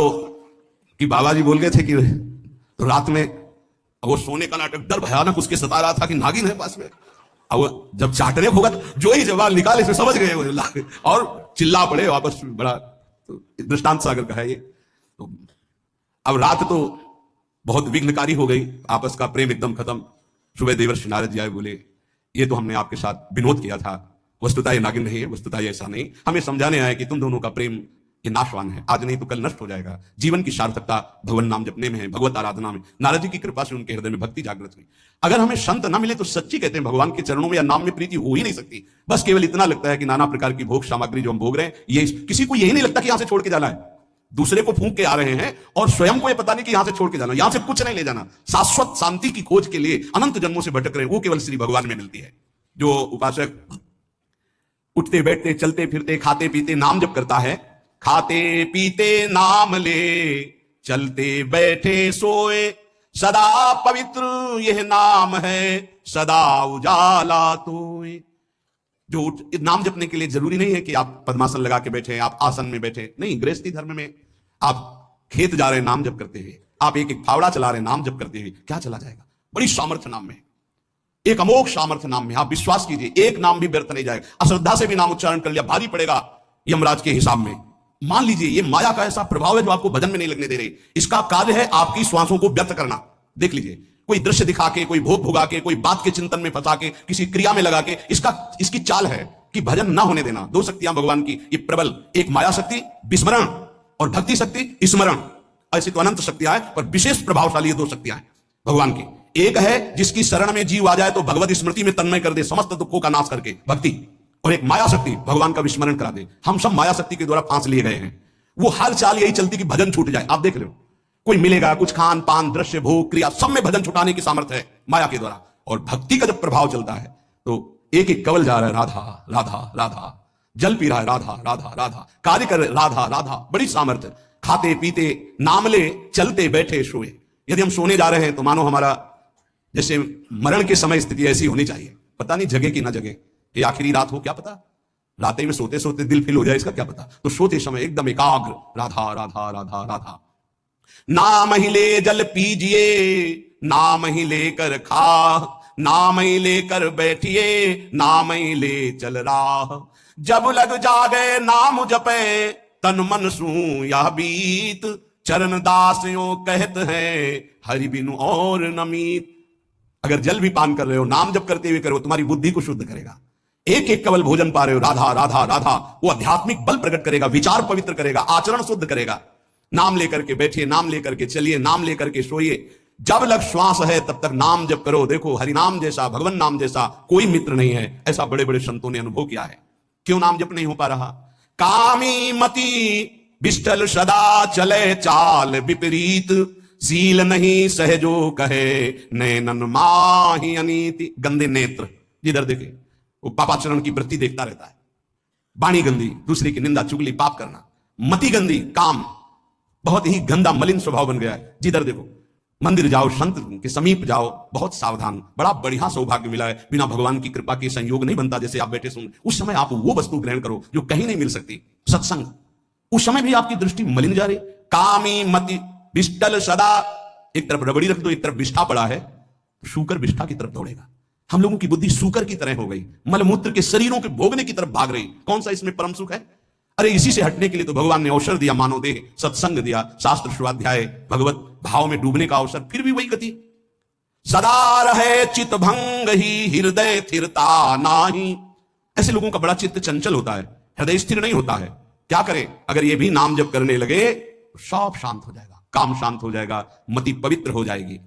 कि बाबा जी बोल गए थे कि तो रात में वो सोने का नाटक, डर भयानक उसके सता रहा था कि नागिन है पास में। अब वो जब चाटने होगा तो जो ही जबान निकाले इसे समझ गए और चिल्ला पड़े वापस। बड़ा तो दृष्टांत सागर का है ये। तो अब रात तो बहुत विघ्नकारी हो गई, आपस का प्रेम एकदम खत्म। सुबह देवर्षि नारद जी आए, बोले ये तो हमने आपके साथ विनोद किया था, वस्तुतः ये नागिन नहीं है, वस्तुतः ये ऐसा नहीं। हमें समझाने आया कि तुम दोनों का प्रेम ये नाशवान है, आज नहीं तो कल नष्ट हो जाएगा। जीवन की सार्थकता भगवान नाम जपने में है, भगवत आराधना में। नारद जी की कृपा से उनके हृदय में भक्ति जागृत हुई। अगर हमें संत ना मिले तो सच्ची कहते हैं भगवान के चरणों में या नाम में प्रीति हो ही नहीं सकती। बस केवल इतना लगता है कि नाना प्रकार की भोग सामग्री जो हम भोग रहे हैं, ये किसी को यही नहीं लगता कि यहां से छोड़ के जाना है। दूसरे को फूंक के आ रहे हैं और स्वयं को ये पता नहीं कि यहां से छोड़ के जाना, यहां से कुछ नहीं ले जाना। शाश्वत शांति की खोज के लिए अनंत जन्मों से भटक रहे हैं, वो केवल श्री भगवान में मिलती है। जो उपासक उठते बैठते चलते फिरते खाते पीते नाम जप करता है, खाते पीते नाम ले, चलते बैठे सोए, सदा पवित्र यह नाम है, सदा उजाला तोए। जो नाम जपने के लिए जरूरी नहीं है कि आप पद्मासन लगा के बैठे, आप आसन में बैठे, नहीं। गृहस्थी धर्म में आप खेत जा रहे नाम जप करते हुए, आप एक एक फावड़ा चला रहे नाम जप करते हुए, क्या चला जाएगा? बड़ी सामर्थ्य नाम में, एक अमोघ सामर्थ्य नाम में। आप विश्वास कीजिए, एक नाम भी व्यर्थ नहीं जाएगा। अश्रद्धा से भी नाम उच्चारण कर लिया, भारी पड़ेगा यमराज के हिसाब में। मान लीजिए ये माया का ऐसा प्रभाव है जो आपको भजन में नहीं लगने दे रही। इसका कार्य है आपकी श्वासों को व्यर्थ करना। देख लीजिए, कोई दृश्य दिखा के, कोई भोग भुगा के, कोई बात के चिंतन में फंसा के, किसी क्रिया में लगा के, इसकी चाल है कि भजन ना होने देना। दो शक्तियां भगवान की ये प्रबल, एक माया शक्ति विस्मरण और भक्ति शक्ति स्मरण। ऐसी तो अनंत शक्तियां हैं, पर विशेष प्रभावशाली ये दो शक्तियां हैं भगवान की। एक है जिसकी शरण में जीव आ जाए तो भगवत स्मृति में तन्मय कर दे, समस्त दुखों का नाश करके, भक्ति। और एक माया शक्ति, भगवान का विस्मरण करा दे। हम सब माया शक्ति के द्वारा फांस लिए गए हैं। वो हर चाल यही चलती कि भजन छूट जाए। आप देख रहे हो, कोई मिलेगा, कुछ खान पान दृश्य भोग क्रिया सब में भजन छुटाने की सामर्थ्य है माया के द्वारा। और भक्ति का जब प्रभाव चलता है तो एक एक कवल जा रहा है राधा राधा राधा, जल पी रहा है राधा राधा राधा, कार्य कर राधा राधा, बड़ी सामर्थ्य। खाते पीते नाम ले, चलते बैठे सोए। यदि हम सोने जा रहे हैं तो मानो हमारा जैसे मरण के समय स्थिति ऐसी होनी चाहिए। पता नहीं जगे कि ना जगे, ये आखिरी रात हो, क्या पता। रातें में सोते सोते दिल फिल हो जाए, इसका क्या पता। तो सोते समय एकदम एकाग्र राधा राधा राधा राधा। नाम ही ले जल पीजिए, नाम ही लेकर खा, नाम ही लेकर बैठिए, नाम ही ले चल राह। जब लग जागे नाम जपे, तन मन सू यह बीत, चरण दास यो कहत हैं, हरि बिनु और नमीत। अगर जल भी पान कर रहे हो, नाम जप करते हुए करो, तुम्हारी बुद्धि को शुद्ध करेगा। एक एक कवल भोजन पा रहे हो, राधा राधा राधा, वो आध्यात्मिक बल प्रकट करेगा, विचार पवित्र करेगा, आचरण शुद्ध करेगा। नाम लेकर के बैठिए, नाम लेकर के चलिए, नाम लेकर के सोइए। जब लग श्वास है तब तक नाम जप करो। देखो, हरिनाम जैसा, भगवान नाम जैसा कोई मित्र नहीं है, ऐसा बड़े बड़े संतों ने अनुभव किया है। क्यों नाम जप नहीं हो पा रहा? कामी मति विष्ठल सदा चले चाल विपरीत, सील नहीं सहजो कहे नैनन माही अनीति। गंदे नेत्र, जिधर देखे वो पापाचरण की वृत्ति देखता रहता है। वाणी गंदी, दूसरे की निंदा चुगली पाप करना। मति गंदी, काम, बहुत ही गंदा मलिन स्वभाव बन गया है। जिधर देखो, मंदिर जाओ, संत के समीप जाओ, बहुत सावधान। बड़ा बढ़िया सौभाग्य मिला है, बिना भगवान की कृपा के संयोग नहीं बनता। जैसे आप बैठे सुन, उस समय आप वो वस्तु ग्रहण करो जो कहीं नहीं मिल सकती, सत्संग। उस समय भी आपकी दृष्टि मलिन जा रही। कामी मति विष्टल सदा, एक तरफ रबड़ी रख दो, एक तरफ विष्ठा पड़ा है, शूकर विष्ठा की तरफ दौड़ेगा। हम लोगों की बुद्धि शूकर की तरह हो गई, मलमूत्र के शरीरों के भोगने की तरफ भाग रही। कौन सा इसमें परम सुख है? अरे इसी से हटने के लिए तो भगवान ने अवसर दिया, मानव देह, सत्संग दिया, शास्त्र स्वाध्याय, भगवत भाव में डूबने का अवसर। फिर भी वही गति। सदा रहे चित भंग ही, हृदय स्थिरता नाही। ऐसे लोगों का बड़ा चित्त चंचल होता है, हृदय स्थिर नहीं होता है। क्या करें? अगर ये भी नाम जप करने लगे तो सब शांत हो जाएगा, काम शांत हो जाएगा, मति पवित्र हो जाएगी।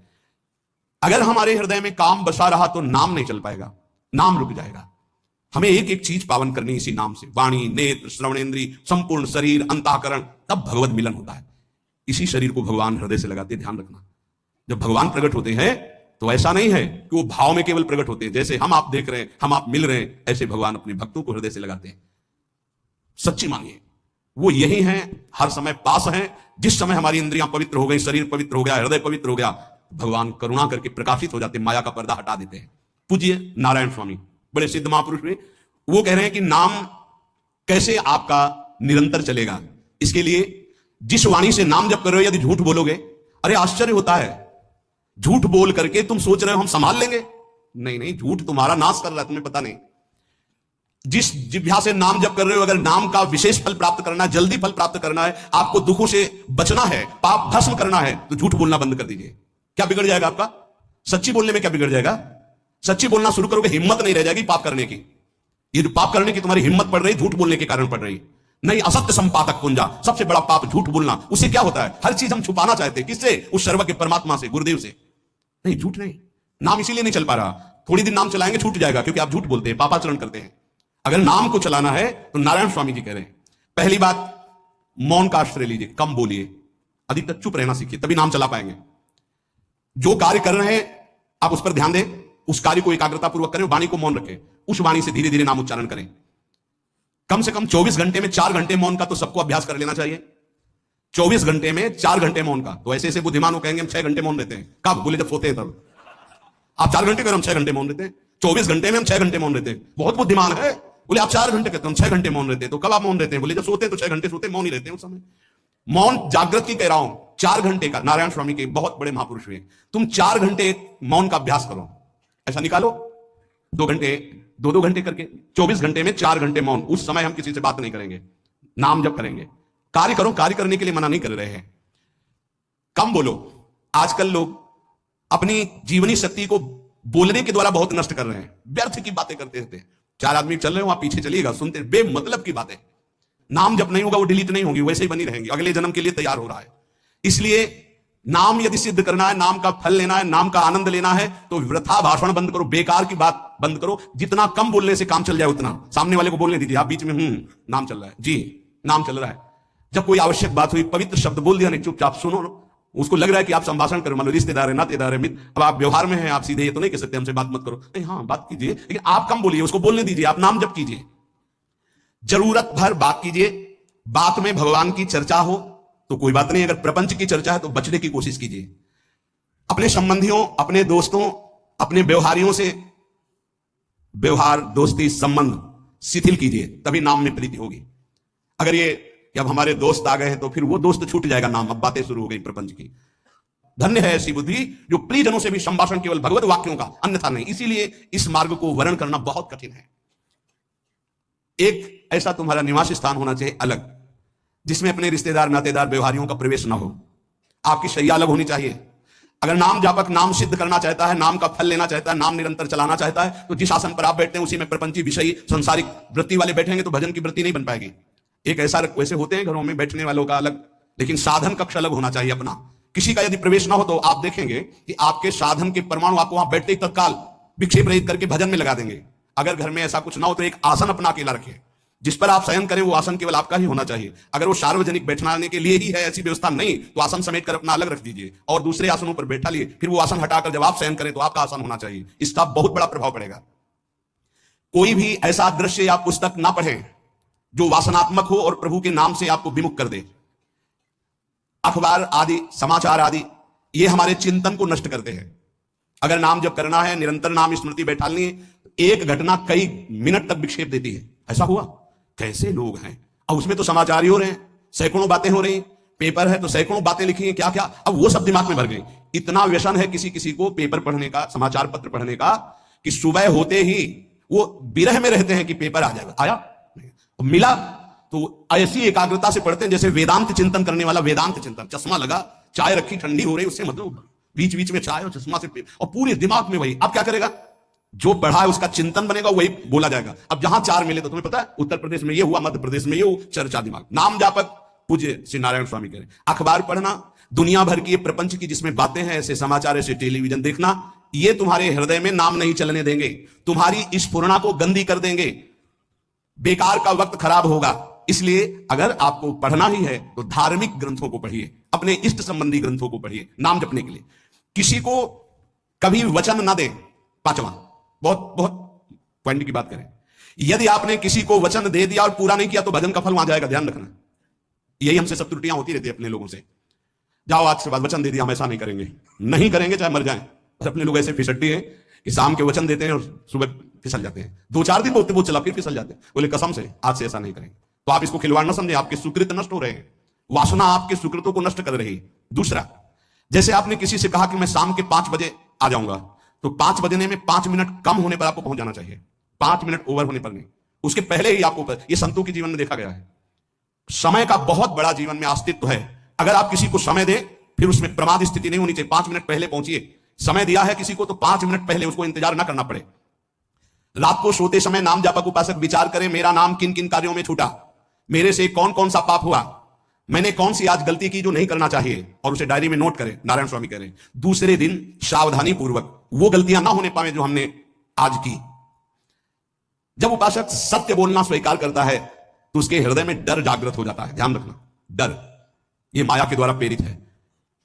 अगर हमारे हृदय में काम बसा रहा तो नाम नहीं चल पाएगा, नाम रुक जाएगा। हमें एक एक चीज पावन करनी इसी नाम से, वाणी, नेत्र, श्रवणेन्द्री, संपूर्ण शरीर, अंतःकरण, तब भगवत मिलन होता है। इसी शरीर को भगवान हृदय से लगाते, ध्यान रखना। जब भगवान प्रकट होते हैं तो ऐसा नहीं है कि वो भाव में केवल प्रकट होते हैं, जैसे हम आप देख रहे हैं, हम आप मिल रहे हैं, ऐसे भगवान अपने भक्तों को हृदय से लगाते हैं। सच्ची मानिए, वो यही हैं, हर समय पास हैं। जिस समय हमारी इंद्रियां पवित्र हो गई, शरीर पवित्र हो गया, हृदय पवित्र हो गया, भगवान करुणा करके प्रकाशित हो जाते, माया का पर्दा हटा देते हैं। पूज्य नारायण स्वामी, बड़े सिद्ध महापुरुष हुए, वो कह रहे हैं कि नाम कैसे आपका निरंतर चलेगा। इसके लिए जिस वाणी से नाम जप कर रहे हो, यदि झूठ बोलोगे, अरे आश्चर्य होता है, झूठ बोल करके तुम सोच रहे हो हम संभाल लेंगे। नहीं नहीं, झूठ तुम्हारा नाश कर रहा है, तुम्हें पता नहीं। जिस जिह्वा से नाम जप कर रहे हो, अगर नाम का विशेष फल प्राप्त करना है, जल्दी फल प्राप्त करना है, आपको दुखों से बचना है, पाप भस्म करना है, तो झूठ बोलना बंद कर दीजिए। क्या बिगड़ जाएगा आपका? सच्ची बोलने में क्या बिगड़ जाएगा? सच्ची बोलना शुरू करोगे, हिम्मत नहीं रह जाएगी पाप करने की। ये जो पाप करने की तुम्हारी हिम्मत पड़ रही, झूठ बोलने के कारण पड़ रही। नहीं, असत्य संपादक पुंजा, सबसे बड़ा पाप झूठ बोलना। उससे क्या होता है, हर चीज हम छुपाना चाहते हैं। किससे? उस सर्वज्ञ परमात्मा से, गुरुदेव से। नहीं, झूठ नहीं। नाम इसीलिए नहीं चल पा रहा, थोड़ी दिन नाम चलाएंगे छूट जाएगा, क्योंकि आप झूठ बोलते हैं, पापाचरण करते हैं। अगर नाम को चलाना है तो नारायण स्वामी जी कह रहे हैं, पहली बात मौन का आश्रय लीजिए, कम बोलिए, अधिकतर चुप रहना सीखिए, तभी नाम चला पाएंगे। जो कार्य कर रहे हैं आप उस पर ध्यान दें, उस कार्य को एकाग्रता पूर्वक करें, वाणी को मौन रखें, उस वाणी से धीरे धीरे नाम उच्चारण करें। कम से कम 24 घंटे में 4 घंटे मौन का तो सबको अभ्यास कर लेना चाहिए। 24 घंटे में 4 घंटे मौन का। तो ऐसे ऐसे बुद्धिमान हो कहेंगे हम 6 घंटे मौन रहते हैं। कब? बोले जब सोते हैं तब। आप 4 घंटे करो, हम 6 घंटे मौन रहते हैं। 24 घंटे में हम 6 घंटे मौन रहते हैं। बहुत बुद्धिमान है। बोले आप 4 घंटे कहते हैं, हम 6 घंटे मौन रहते हैं। तो कब आप मौन रहते हैं? बोले जब सोते हैं तो 6 घंटे सोते, मौन ही रहते हैं उस समय। मौन जागृत की कह रहा हूं, 4 घंटे का। नारायण स्वामी के बहुत बड़े महापुरुष हुए, तुम 4 घंटे मौन का अभ्यास करो, ऐसा निकालो 2 घंटे, 2-2 घंटे करके 24 घंटे में 4 घंटे मौन। उस समय हम किसी से बात नहीं करेंगे, नाम जब करेंगे। कार्य करो, कार्य करने के लिए मना नहीं कर रहे हैं, कम बोलो। आजकल लोग अपनी जीवनी शक्ति को बोलने के द्वारा बहुत नष्ट कर रहे हैं, व्यर्थ की बातें करते रहते हैं। 4 आदमी चल रहे हो, आप पीछे चलिएगा, सुनते बेमतलब की बातें। नाम जब नहीं होगा वो डिलीट नहीं होगी, वैसे ही बनी रहेंगी, अगले जन्म के लिए तैयार हो रहा है। इसलिए नाम यदि सिद्ध करना है, नाम का फल लेना है, नाम का आनंद लेना है, तो वृथा भाषण बंद करो, बेकार की बात बंद करो। जितना कम बोलने से काम चल जाए उतना। सामने वाले को बोलने दीजिए, आप बीच में नाम चल रहा है जी, नाम चल रहा है। जब कोई आवश्यक बात हुई, पवित्र शब्द बोल दिया, नहीं चुपचाप सुनो। उसको लग रहा है कि आप संभाषण करो, मान लो रिश्तेदार है, नातेदार है, मित्र, अब आप व्यवहार में हैं, आप सीधे ये तो नहीं कह सकते हमसे बात मत करो, नहीं, हाँ बात कीजिए, लेकिन आप कम बोलिए, उसको बोलने दीजिए, आप नाम जप कीजिए, जरूरत भर बात कीजिए। बात में भगवान की चर्चा हो तो कोई बात नहीं, अगर प्रपंच की चर्चा है तो बचने की कोशिश कीजिए। अपने संबंधियों, अपने दोस्तों, अपने व्यवहारियों से व्यवहार, दोस्ती, संबंध शिथिल कीजिए, तभी नाम में प्रीति होगी। अगर ये कि अब हमारे दोस्त आ गए हैं तो फिर वो दोस्त छूट जाएगा नाम, अब बातें शुरू हो गई प्रपंच की। धन्य है ऐसी बुद्धि जो प्रियजनों से भी संभाषण केवल भगवत वाक्यों का, अन्यथा नहीं। इसीलिए इस मार्ग को वर्ण करना बहुत कठिन है। एक ऐसा तुम्हारा निवास स्थान होना चाहिए अलग, जिसमें अपने रिश्तेदार, नातेदार, व्यवहारियों का प्रवेश ना हो। आपकी शैया अलग होनी चाहिए। अगर नाम जापक नाम सिद्ध करना चाहता है, नाम का फल लेना चाहता है, नाम निरंतर चलाना चाहता है, तो जिस आसन पर आप बैठते हैं उसी में प्रपंची, विषयी, संसारिक वृत्ति वाले बैठेंगे तो भजन की वृत्ति नहीं बन पाएगी। एक ऐसा, वैसे होते हैं घरों में बैठने वालों का अलग, लेकिन साधन कक्ष अलग होना चाहिए अपना। किसी का यदि प्रवेश ना हो तो आप देखेंगे कि आपके साधन के परमाणु आपको वहां बैठते ही तत्काल विक्षेप रहित करके भजन में लगा देंगे। अगर घर में ऐसा कुछ ना हो तो एक आसन अपना अकेला रखिए, जिस पर आप शयन करें वो आसन केवल आपका ही होना चाहिए। अगर वो सार्वजनिक बैठने के लिए ही है, ऐसी व्यवस्था नहीं, तो आसन समेट कर अपना अलग रख दीजिए और दूसरे आसनों पर बैठा लिए, फिर वो आसन हटाकर जब आप शयन करें तो आपका आसन होना चाहिए। इसका बहुत बड़ा प्रभाव पड़ेगा। कोई भी ऐसा दृश्य या पुस्तक ना पढ़ें जो वासनात्मक हो और प्रभु के नाम से आपको विमुख कर दे। अखबार आदि, समाचार आदि, ये हमारे चिंतन को नष्ट करते हैं। अगर नाम जब करना है, निरंतर नाम स्मृति बैठानी है, एक घटना कई मिनट तक विक्षेप देती है। ऐसा हुआ, कैसे लोग हैं, अब उसमें तो समाचार ही हो रहे हैं, सैकड़ों बातें हो रही, पेपर है तो सैकड़ों बातें लिखी हैं, क्या क्या, अब वो सब दिमाग में भर गई। इतना व्यसन है किसी किसी को पेपर पढ़ने का, समाचार पत्र पढ़ने का, कि सुबह होते ही वो विरह में रहते हैं कि पेपर आ जाएगा, आया मिला, तो ऐसी एकाग्रता से पढ़ते हैं जैसे वेदांत चिंतन करने वाला वेदांत चिंतन। चश्मा लगा, चाय रखी, ठंडी हो रही, उससे मतलब बीच बीच में चाय और चश्मा से और पूरे दिमाग में वही। अब क्या करेगा, जो पढ़ा है उसका चिंतन बनेगा, वही बोला जाएगा। अब जहां 4 मिले तो तुम्हें पता है उत्तर प्रदेश में ये हुआ, मध्य प्रदेश में ये हुआ, चर्चा दिमाग। नाम जापक पूज्य श्री नारायण स्वामी करें। अखबार पढ़ना, दुनिया भर की प्रपंच की जिसमें बातें हैं, ऐसे समाचार, ऐसे टेलीविजन देखना, ये तुम्हारे हृदय में नाम नहीं चलने देंगे, तुम्हारी स्फुरणा को गंदी कर देंगे, बेकार का वक्त खराब होगा। इसलिए अगर आपको पढ़ना ही है तो धार्मिक ग्रंथों को पढ़िए, अपने इष्ट संबंधी ग्रंथों को पढ़िए नाम जपने के लिए। किसी को कभी वचन ना दे। 5वां, बहुत बहुत पॉइंट की बात करें, यदि आपने किसी को वचन दे दिया और पूरा नहीं किया तो भजन का फल वहां जाएगा, ध्यान रखना। यही हमसे सब त्रुटियां होती रहती है अपने लोगों से। जाओ आज के बाद वचन दे दिया, हम ऐसा नहीं करेंगे, नहीं करेंगे चाहे मर जाएं। अपने लोग ऐसे फिसड्डी हैं कि शाम के वचन देते हैं और सुबह फिसल जाते हैं, 2-4 दिन बोलते चला फिर फिसल जाते हैं। बोले कसम से आज से ऐसा नहीं करेंगे। तो आप इसको खिलवाड़ ना समझे, आपके सुकृत नष्ट हो रहे हैं, वासना आपके सुकृतों को नष्ट कर रही है। दूसरा, जैसे आपने किसी से कहा कि मैं शाम के 5 बजे आ जाऊंगा, तो 5 बजने में 5 मिनट कम होने पर आपको पहुंच जाना चाहिए, 5 मिनट ओवर होने पर नहीं, उसके पहले ही आपको। ये संतों के जीवन में देखा गया है। समय का बहुत बड़ा जीवन में अस्तित्व है। अगर आप किसी को समय दें, फिर उसमें प्रमाद स्थिति नहीं होनी चाहिए। 5 मिनट पहले पहुंचिए। समय दिया है किसी को तो 5 मिनट पहले उसको इंतजार ना करना पड़े। रात को सोते समय नाम जापक उपासक विचार करें, मेरा नाम किन किन कार्यों में छूटा, मेरे से कौन कौन सा पाप हुआ, मैंने कौन सी आज गलती की जो नहीं करना चाहिए, और उसे डायरी में नोट करें। नारायण स्वामी कह रहे हैं दूसरे दिन सावधानी पूर्वक वो गलतियां ना होने पाए जो हमने आज की। जब उपासक सत्य बोलना स्वीकार करता है तो उसके हृदय में डर जागृत हो जाता है। ध्यान रखना, डर ये माया के द्वारा प्रेरित है।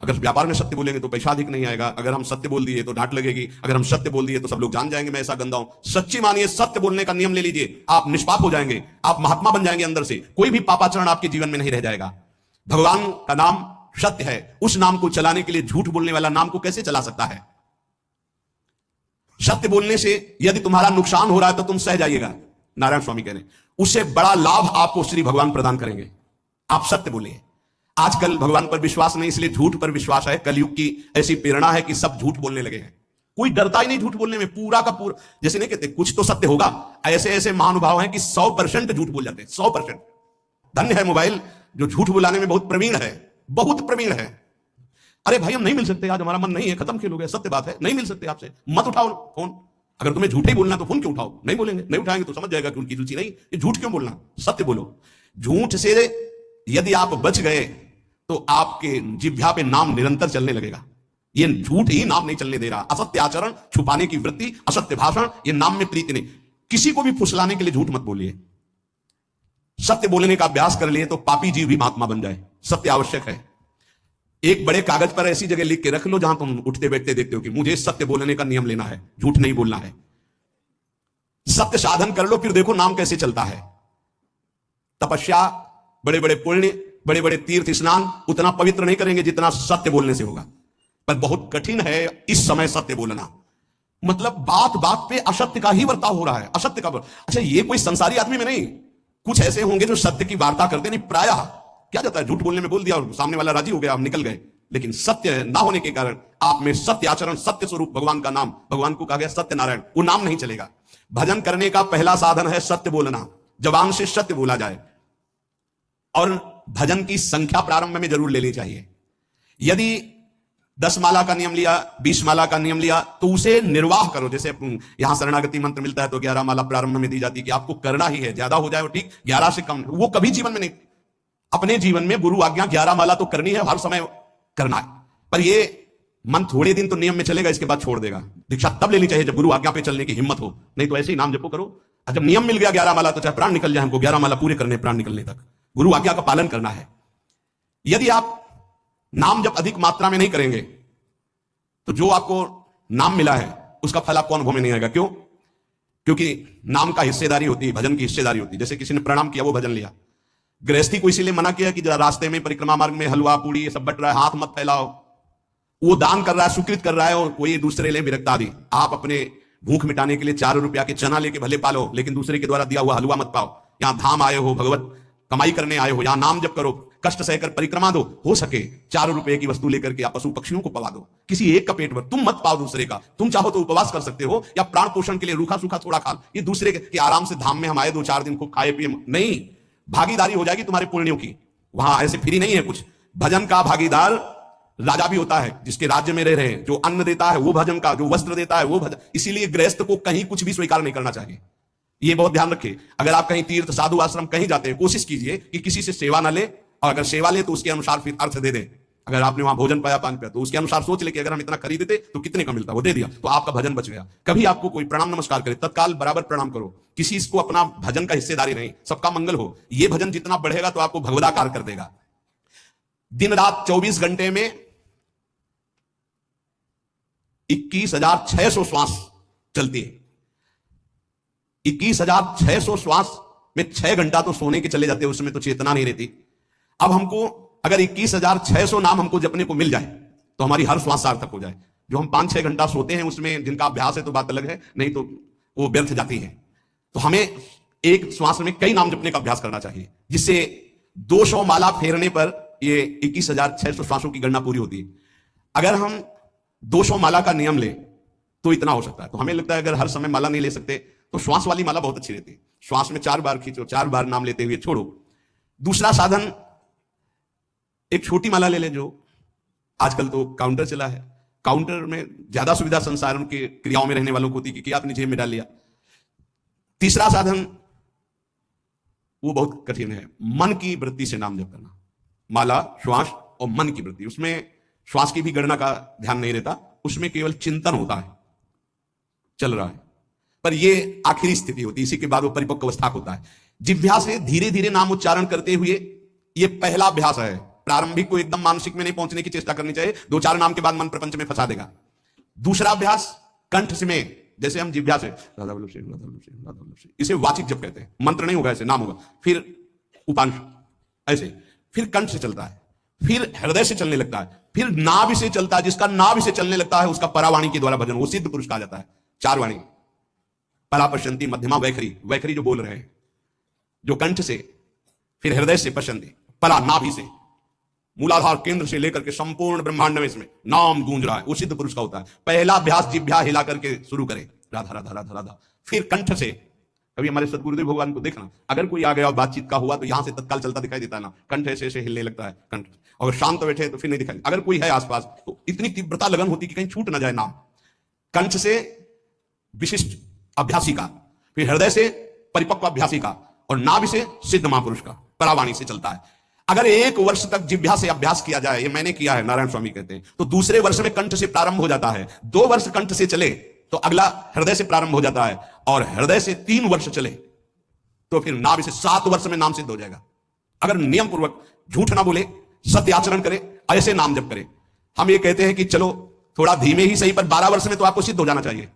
अगर व्यापार में सत्य बोलेंगे तो पैसा अधिक नहीं आएगा, अगर हम सत्य बोल दिए तो डांट लगेगी, अगर हम सत्य बोल दिए तो सब लोग जान जाएंगे मैं ऐसा गंदा हूं। सच्ची मानिए, सत्य बोलने का नियम ले लीजिए, आप निष्पाप हो जाएंगे, आप महात्मा बन जाएंगे अंदर से, कोई भी पापाचरण आपके जीवन में नहीं रह जाएगा। भगवान का नाम सत्य है, उस नाम को चलाने के लिए झूठ बोलने वाला नाम को कैसे चला सकता है? सत्य बोलने से यदि तुम्हारा नुकसान हो रहा है तो तुम सह जाइएगा। नारायण स्वामी कह रहे हैं उससे बड़ा लाभ आपको श्री भगवान प्रदान करेंगे। आप सत्य बोलिए। आजकल भगवान पर विश्वास नहीं, इसलिए झूठ पर विश्वास है। कलयुग की ऐसी प्रेरणा है कि सब झूठ बोलने लगे हैं, कोई डरता ही नहीं झूठ बोलने में। पूरा का पूरा, जैसे नहीं कहते कुछ तो सत्य होगा, ऐसे ऐसे महानुभाव हैं कि 100% झूठ बोल जाते हैं, 100%। धन्य है मोबाइल जो झूठ बुलाने में बहुत प्रवीण है, बहुत प्रवीण है। अरे भाई हम नहीं मिल सकते, आज हमारा मन नहीं है, खत्म खेल हो गया, सत्य बात है, नहीं मिल सकते आपसे, मत उठाओ फोन। अगर तुम्हें झूठे ही बोलना तो फोन क्यों उठाओ? नहीं बोलेंगे, नहीं उठाएंगे तो समझ जाएगा कि उनकी रुचि नहीं। ये झूठ क्यों बोलना, सत्य बोलो। झूठ से यदि आप बच गए तो आपके जिह्वा पे नाम निरंतर चलने लगेगा। ये झूठ ही नाम नहीं चलने दे रहा। असत्य आचरण, छुपाने की वृत्ति, असत्य भाषण, ये नाम में प्रीति नहीं। किसी को भी फुसलाने के लिए झूठ मत बोलिए। सत्य बोलने का अभ्यास कर लिए तो पापी जीव भी महात्मा बन जाए। सत्य आवश्यक है। एक बड़े कागज पर ऐसी जगह लिख के रख लो जहां तुम उठते बैठते देखते हो कि मुझे सत्य बोलने का नियम लेना है, झूठ नहीं बोलना है। सत्य साधन कर लो, फिर देखो नाम कैसे चलता है। तपस्या, बड़े बड़े पुण्य, बड़े बड़े तीर्थ स्नान उतना पवित्र नहीं करेंगे जितना सत्य बोलने से होगा। पर बहुत कठिन है इस समय सत्य बोलना। मतलब बात बात पे असत्य का ही बर्ताव हो रहा है, असत्य का। अच्छा, ये कोई संसारी आदमी में नहीं, कुछ ऐसे होंगे जो सत्य की वार्ता करते नहीं। प्रायः क्या जाता है, झूठ बोलने में बोल दिया और सामने वाला राजी हो गया, आप निकल गए। लेकिन सत्य ना होने के कारण आप में सत्य आचरण, सत्य स्वरूप भगवान का नाम, भगवान को कहा गया सत्य नारायण, वो नाम नहीं चलेगा। भजन करने का पहला साधन है सत्य बोलना। जबान से सत्य बोला जाए, और भजन की संख्या प्रारंभ में जरूर लेनी चाहिए। यदि 10 माला का नियम लिया, 20 माला का नियम लिया, तो उसे निर्वाह करो। जैसे यहां शरणागति मंत्र मिलता है तो 11 माला प्रारंभ में दी जाती है कि आपको करना ही है, ज्यादा हो जाए वो ठीक, 11 से कम वो कभी जीवन में नहीं। अपने जीवन में गुरु आज्ञा 11 माला तो करनी है, हर समय करना है। पर ये मन थोड़े दिन तो नियम में चलेगा, इसके बाद छोड़ देगा। दीक्षा तब लेनी चाहिए जब गुरु आज्ञा पे चलने की हिम्मत हो, नहीं तो ऐसे ही नाम जपो करो। जब नियम मिल गया 11 माला तो चाहे प्राण निकल जाए, हमको 11 माला पूरे करने, प्राण निकलने तक गुरु आज्ञा का पालन करना है। यदि आप नाम जब अधिक मात्रा में नहीं करेंगे तो जो आपको नाम मिला है उसका फल आपको अनुभव में नहीं आएगा। क्यों? क्योंकि नाम का हिस्सेदारी होती है, भजन की हिस्सेदारी होती है। जैसे किसी ने प्रणाम किया, वो भजन लिया। गृहस्थी को इसीलिए मना किया कि जरा रास्ते में परिक्रमा मार्ग में हलवा पूड़ी ये सब बट रहा है, हाथ मत फैलाओ। वो दान कर रहा है, सुकृत कर रहा है, और कोई दूसरे ले विरक्त आदि। आप अपने भूख मिटाने के लिए 4 रुपया के चना लेके भले पालो, लेकिन दूसरे के द्वारा दिया हुआ हलवा मत पाओ। यहां धाम आए हो, भगवत कमाई करने आए हो, यहां नाम जप करो, कष्ट सहकर परिक्रमा दो। हो सके 4 रुपए की वस्तु लेकर के आप पशु पक्षियों को पवा दो, किसी एक का पेट भर, तुम मत पाओ दूसरे का। तुम चाहो तो उपवास कर सकते हो, या प्राण पोषण के लिए रूखा सूखा थोड़ा खा। ये दूसरे के आराम से धाम में हम आए 2-4 दिन खूब खाए पिए, नहीं, भागीदारी हो जाएगी तुम्हारे पुण्यों की। वहां ऐसे फ्री नहीं है कुछ। भजन का भागीदार राजा भी होता है, जिसके राज्य में रह रहे हैं। जो अन्न देता है वो भजन का, जो वस्त्र देता है वो भजन। इसीलिए गृहस्थ को कहीं कुछ भी स्वीकार नहीं करना चाहिए, ये बहुत ध्यान रखिए। अगर आप कहीं तीर्थ साधु आश्रम कहीं जाते हैं, कोशिश कीजिए कि किसी से सेवा ना ले, और अगर सेवा ले तो उसके अनुसार फिर अर्थ दे दे। अगर आपने वहां भोजन पाया, पान पाया, तो उसके अनुसार सोच ले कि अगर हम इतना खरीदते तो कितने का मिलता, वो दे दिया तो आपका भजन बच गया। कभी आपको कोई प्रणाम नमस्कार करे, तत्काल बराबर प्रणाम करो। किसी को अपना भजन का हिस्सेदारी नहीं, सबका मंगल हो। ये भजन जितना बढ़ेगा तो आपको भगवदाकार कर देगा। दिन रात 24 घंटे में 21,600 श्वास चलती है। 21,600 श्वास में 6 घंटा तो सोने के चले जाते हैं, उसमें तो चेतना नहीं रहती। अब हमको अगर 21,600 नाम हमको जपने को मिल जाए तो हमारी हर श्वास सार्थक हो जाए। जो हम 5-6 घंटा सोते हैं उसमें जिनका अभ्यास है तो बात अलग है, नहीं तो वो व्यर्थ जाती है। तो हमें एक श्वास में कई नाम जपने का अभ्यास करना चाहिए, जिससे 200 माला फेरने पर ये 21,600 श्वासों की गणना पूरी होती है। अगर हम 200 माला का नियम ले तो इतना हो सकता है। तो हमें लगता है अगर हर समय माला नहीं ले सकते तो श्वास वाली माला बहुत अच्छी रहती है। श्वास में 4 बार खींचो, 4 बार नाम लेते हुए छोड़ो। दूसरा साधन, एक छोटी माला ले ले, जो आजकल तो काउंटर चला है। काउंटर में ज्यादा सुविधा संसार के क्रियाओं में रहने वालों को होती है कि आपने जेब में डाल लिया। तीसरा साधन वो बहुत कठिन है, मन की वृत्ति से नाम जप करना। माला, श्वास और मन की वृत्ति, उसमें श्वास की भी गणना का ध्यान नहीं रहता, उसमें केवल चिंतन होता है, चल रहा है। पर ये आखिरी स्थिति होती है, इसी के बाद वो परिपक्व अवस्था होता है। जिह्वा से धीरे धीरे नाम उच्चारण करते हुए, ये पहला अभ्यास है। प्रारंभिक को एकदम मानसिक में नहीं पहुंचने की चेष्टा करनी चाहिए, 2-4 नाम के बाद मन प्रपंच में फंसा देगा। दूसरा अभ्यास कंठ से में, जैसे हम जिह्वा से राधा वल्लभ सिंह, राधा वल्लभ सिंह, राधा वल्लभ सिंह, इसे वाचिक जप कहते हैं। मंत्र नहीं होगा, ऐसे नाम होगा, फिर उपांश ऐसे, फिर कंठ से चलता है, फिर हृदय से चलने लगता है, फिर नाभि से चलता है। जिसका नाभि से चलने लगता है उसका परावाणी के द्वारा भजन, वो सिद्ध पुरुष कहा जाता है। 4 वाणी, परा, पश्यंती, मध्यमा, वैखरी। वैखरी जो बोल रहे हैं, जो कंठ से, फिर हृदय से पश्यंती, परा नाभि से, मूलाधार केंद्र से लेकर के संपूर्ण ब्रह्मांड में इसमें नाम गूंज रहा है, वो सिद्ध पुरुष का होता है। पहला अभ्यास जिह्वा हिला करके शुरू करें, राधा राधा राधा राधा। फिर कंठ से, कभी हमारे सदगुरुदेव भगवान को देखना, अगर कोई आ गया और बातचीत का हुआ तो यहां से तत्काल चलता दिखाई देता है ना, कंठ ऐसे ऐसे हिलने लगता है कंठ। अगर शांत बैठे तो फिर नहीं दिखाई, अगर कोई है आसपास तो इतनी तीव्रता लगन होती कि कहीं छूट ना जाए नाम। कंठ से विशिष्ट अभ्यासी का, फिर हृदय से परिपक्व अभ्यासी का, और नाभि से सिद्ध महापुरुष का, परावाणी से चलता है। अगर 1 वर्ष तक जिह्वा से अभ्यास किया जाए, ये मैंने किया है, नारायण स्वामी कहते हैं, तो दूसरे वर्ष में कंठ से प्रारंभ हो जाता है। 2 वर्ष कंठ से चले तो अगला हृदय से प्रारंभ हो जाता है, और हृदय से 3 वर्ष चले तो फिर नाभि से 7 वर्ष में नाम सिद्ध हो जाएगा। अगर नियम पूर्वक झूठ ना बोले, सत्य आचरण करे, ऐसे नाम जप करे। हम ये कहते हैं कि चलो थोड़ा धीमे ही सही, पर 12 वर्ष में तो आपको सिद्ध हो जाना चाहिए।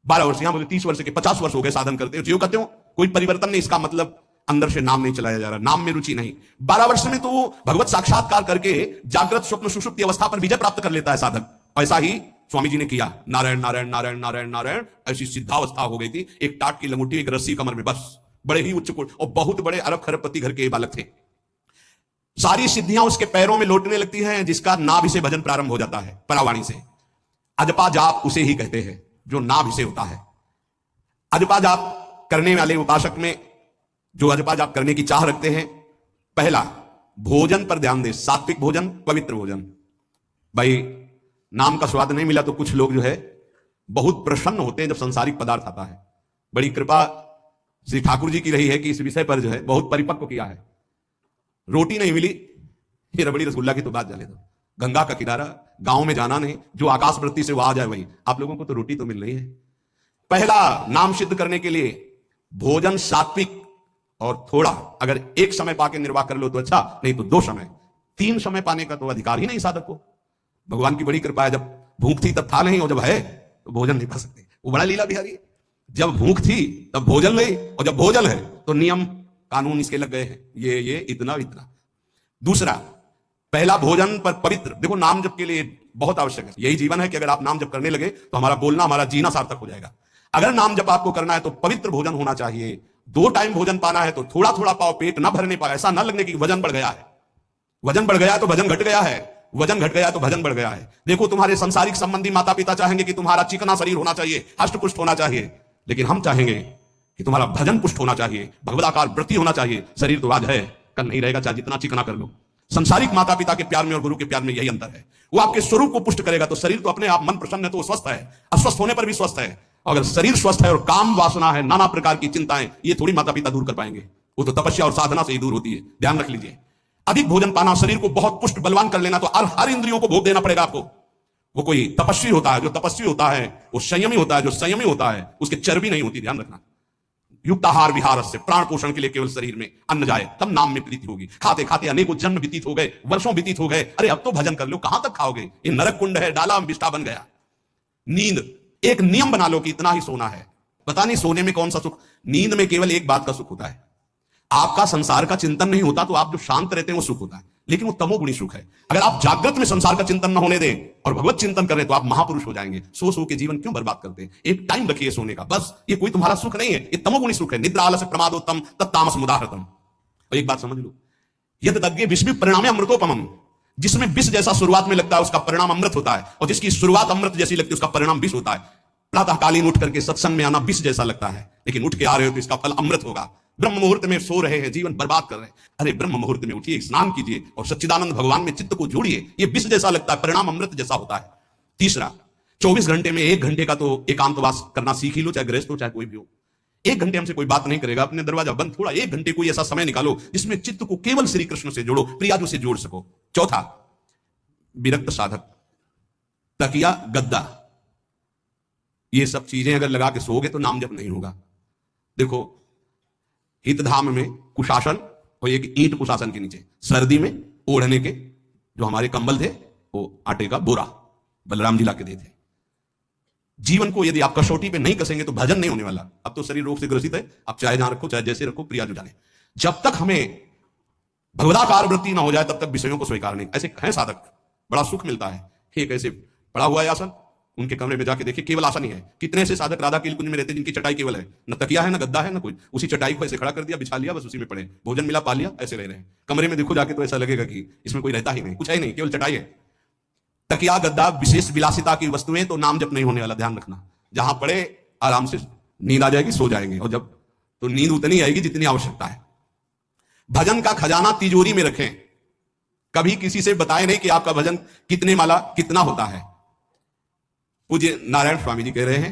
12 वर्ष, यहां बोले 30 वर्ष के 50 वर्ष हो गए साधन करते हो, जो कहते हो कोई परिवर्तन नहीं, इसका मतलब अंदर से नाम नहीं चलाया जा रहा, नाम में रुचि नहीं। 12 वर्ष में तो वो भगवत साक्षात्कार करके जागृत स्वप्न सुषुप्ति अवस्था पर विजय प्राप्त कर लेता है साधक। ऐसा ही स्वामी जी ने किया, नारायण नारायण नारायण नारायण नारायण, ऐसी सिद्धावस्था हो गई थी। एक टाट की लंगोटी, एक रस्सी कमर में, बस। बड़े ही उच्च कोट और बहुत बड़े अरब खरबपति घर के बालक थे। सारी सिद्धियां उसके पैरों में लौटने लगती हैं, जिसका नाभि से भजन प्रारंभ हो जाता है, परावाणी से। अजपा जाप उसे ही कहते हैं जो नाभि से होता है। अजपा जाप करने वाले उपासक में जो अजपा जाप करने की चाह रखते हैं, पहला भोजन पर ध्यान दे, सात्विक भोजन, पवित्र भोजन। भाई नाम का स्वाद नहीं मिला तो कुछ लोग जो है बहुत प्रसन्न होते हैं जब संसारिक पदार्थ आता है। बड़ी कृपा श्री ठाकुर जी की रही है कि इस विषय पर जो है बहुत परिपक्व किया है। रोटी नहीं मिली, फिर रबड़ी रसगुल्ला की तो बात जाने दो। गंगा का किनारा, गांव में जाना नहीं, जो आकाश वृत्ति से वो आ जाए वही। आप लोगों को तो रोटी तो मिल रही है। पहला नाम सिद्ध करने के लिए भोजन सात्विक और थोड़ा, अगर एक समय पाके निर्वाह कर लो तो अच्छा, नहीं तो 2 समय। 3 समय पाने का तो अधिकार ही नहीं साधक को। भगवान की बड़ी कृपा है, जब भूख थी तब था नहीं, और जब है तो भोजन नहीं पा सकते। वो बड़ा लीला बिहारी है। जब भूख थी तब भोजन नहीं, और जब भोजन है तो नियम कानून इसके लग गए हैं, ये इतना इतना। दूसरा, पहला भोजन पर पवित्र। देखो नाम जप के लिए बहुत आवश्यक है, यही जीवन है कि अगर आप नाम जप करने लगे तो हमारा बोलना, हमारा जीना सार्थक हो जाएगा। अगर नाम जप आपको करना है तो पवित्र भोजन होना चाहिए। 2 टाइम भोजन पाना है तो थोड़ा थोड़ा पाओ, पेट ना भरने पाए, ऐसा ना लगने की वजन बढ़ गया है। वजन बढ़ गया तो भजन घट गया है, वजन घट गया तो भजन बढ़ गया है। देखो तुम्हारे संसारिक संबंधी माता पिता चाहेंगे कि तुम्हारा चिकना शरीर होना चाहिए, हष्ट पुष्ट होना चाहिए, लेकिन हम चाहेंगे कि तुम्हारा भजन पुष्ट होना चाहिए, भगवदाकार वृत्ति होना चाहिए। शरीर तो आज है, कल नहीं रहेगा, चाहे जितना चिकना कर लो। संसारिक माता पिता के प्यार में और गुरु के प्यार में यही अंतर है। वो आपके स्वरूप को पुष्ट करेगा तो शरीर तो अपने आप, मन प्रसन्न है तो वो स्वस्थ है, अस्वस्थ होने पर भी स्वस्थ है। अगर शरीर स्वस्थ है और काम वासना है, नाना प्रकार की चिंताएं, ये थोड़ी माता पिता दूर कर पाएंगे। वो तो तपस्या और साधना से ही दूर होती है, ध्यान रख लीजिए। अधिक भोजन पाना, शरीर को बहुत पुष्ट बलवान कर लेना, तो हर इंद्रियों को भोग देना पड़ेगा आपको। वो कोई तपस्वी होता है, जो तपस्वी होता है वो संयमी होता है, जो संयमी होता है उसके चर्बी नहीं होती, ध्यान रखना। युक्ताहार विहार से प्राण पोषण के लिए केवल शरीर में अन्न जाए, तब नाम में प्रीति होगी। खाते खाते अनेकों जन्म व्यतीत हो गए, वर्षों व्यतीत हो गए, अरे अब तो भजन कर लो, कहां तक खाओगे? ये नरक कुंड है, डाला विष्ठा बन गया। नींद, एक नियम बना लो कि इतना ही सोना है। पता नहीं सोने में कौन सा सुख, नींद में केवल एक बात का सुख होता है, आपका संसार का चिंतन नहीं होता, तो आप जो शांत रहते हैं वो सुख होता है, लेकिन वो तमोगुणी सुख है। अगर आप जागृत में संसार का चिंतन न होने दें और भगवत चिंतन करें तो आप महापुरुष हो जाएंगे। सो के जीवन क्यों बर्बाद करते हैं? एक टाइम रखिए सोने का, बस। ये कोई तुम्हारा सुख नहीं है, ये तमोगुणी सुख है। निद्रा आलस्य प्रमादोत्तम तत्तामस मुदाहृतम। और एक बात समझ लो, यद्यज्ञे विष परिणामे अमृतोपमम। जिसमें विष जैसा शुरुआत में लगता है उसका परिणाम अमृत होता है, और जिसकी शुरुआत अमृत जैसी लगती है उसका परिणाम विष होता है। प्रातःकालीन उठ करके सत्संग में आना विष जैसा लगता है, लेकिन उठ के आ रहे हो तो इसका फल अमृत होगा। ब्रह्म मुहूर्त में सो रहे हैं, जीवन बर्बाद कर रहे हैं, अरे ब्रह्म मुहूर्त में उठिए, स्नान कीजिए और सच्चिदानंद भगवान में चित्त को जोड़िए। ये विष जैसा लगता है, परिणाम अमृत जैसा होता है। तीसरा, 24 घंटे में 1 घंटे का तो एकांतवास करना सीख ही लो, चाहे गृहस्थ हो चाहे कोई भी हो। 1 घंटे हमसे कोई बात नहीं करेगा, अपने दरवाजा बंद, थोड़ा 1 घंटे कोई ऐसा समय निकालो जिसमें चित्त को केवल श्री कृष्ण से जोड़ो, प्रियाजू से जोड़ सको। चौथा, विरक्त साधक, तकिया, गद्दा, ये सब चीजें अगर लगा के सोओगे तो नाम जप नहीं होगा। देखो, हितधाम में कुशासन और एक ईंट कुशासन के नीचे, सर्दी में ओढ़ने के जो हमारे कंबल थे वो आटे का बोरा बलराम जी लाके देते। जीवन को यदि आप कसौटी पे नहीं कसेंगे तो भजन नहीं होने वाला। अब तो शरीर रोग से ग्रसित है, आप चाहे जहां रखो, चाहे जैसे रखो, प्रियाजू डालें। जब तक हमें भगवदाकार वृत्ति ना हो जाए तब तक विषयों को स्वीकार नहीं। ऐसे हैं साधक, बड़ा सुख मिलता है। एक ऐसे पड़ा हुआ है आसन, उनके कमरे में जाके देखिए, केवल आसन ही है। कितने ऐसे साधक राधा के कुंज में रहते जिनकी चटाई केवल है, न तकिया है, न गद्दा है, न कुछ, उसी चटाई को ऐसे खड़ा कर दिया, बिछा लिया, बस उसी में पड़े, भोजन मिला, पा लिया, ऐसे रह रहे हैं। कमरे में देखो जाके तो ऐसा लगेगा कि इसमें कोई रहता ही नहीं, कुछ है ही नहीं, केवल चटाई है। तकिया, गद्दा, विशेष विलासिता की वस्तुएं तो नाम जप नहीं होने वाला, ध्यान रखना। जहां पड़े आराम से नींद आ जाएगी, सो जाएंगे, और जब तो नींद उतनी आएगी जितनी आवश्यकता है। भजन का खजाना तिजोरी में रखें, कभी किसी से बताएं नहीं कि आपका भजन कितने माला कितना होता है। पूज्य नारायण स्वामी जी कह रहे हैं,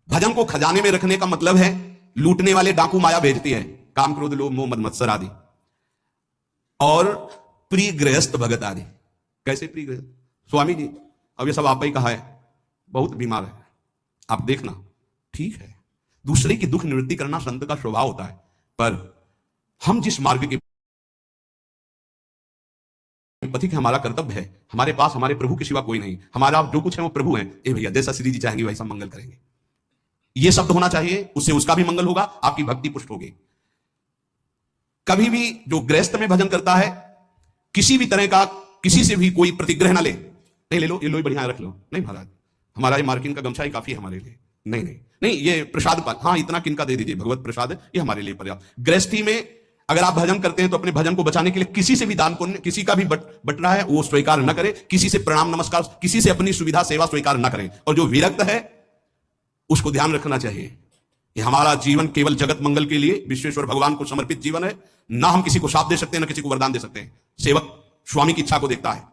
भजन को खजाने में रखने का मतलब है लूटने वाले डाकू माया भेजती है, काम, क्रोध, लोभ, मोह, मद, मत्सर आदि, और प्रिय गृहस्थ भगत आदि। कैसे प्रिय गृहस्थ? स्वामी जी अब ये सब आप ही कहा है, बहुत बीमार है, आप देखना, ठीक है, दूसरे की दुख निवृत्ति करना संत का स्वभाव होता है, पर हम जिस मार्ग के पथिक है, हमारा कर्तव्य है, हमारे पास हमारे प्रभु के सिवा कोई नहीं, हमारा जो कुछ है वो प्रभु है। ए भैया, जैसा श्री जी चाहेंगे वैसा मंगल करेंगे, ये शब्द होना चाहिए, उससे उसका भी मंगल होगा, आपकी भक्ति पुष्ट होगी। कभी भी जो गृहस्थ में भजन करता है, किसी भी तरह का किसी से भी कोई प्रतिग्रह ना ले, नहीं ले लो, ये लो बढ़िया रख लो, नहीं महाराज हमारा ये मार्किन का गमछा ही काफी है हमारे लिए, नहीं नहीं नहीं, ये प्रसाद पाल, हाँ इतना किनका दे दीजिए, भगवत प्रसाद है, ये हमारे लिए पर्याप्त। गृहस्थी में अगर आप भजन करते हैं तो अपने भजन को बचाने के लिए किसी से भी दान पुण्य, किसी का भी बट रहा है वो स्वीकार न करें, किसी से प्रणाम नमस्कार, किसी से अपनी सुविधा सेवा स्वीकार न करें। और जो विरक्त है उसको ध्यान रखना चाहिए कि हमारा जीवन केवल जगत मंगल के लिए विश्वेश्वर भगवान को समर्पित जीवन है। ना हम किसी को शाप दे सकते हैं, ना किसी को वरदान दे सकते हैं। सेवक स्वामी की इच्छा को देखता है,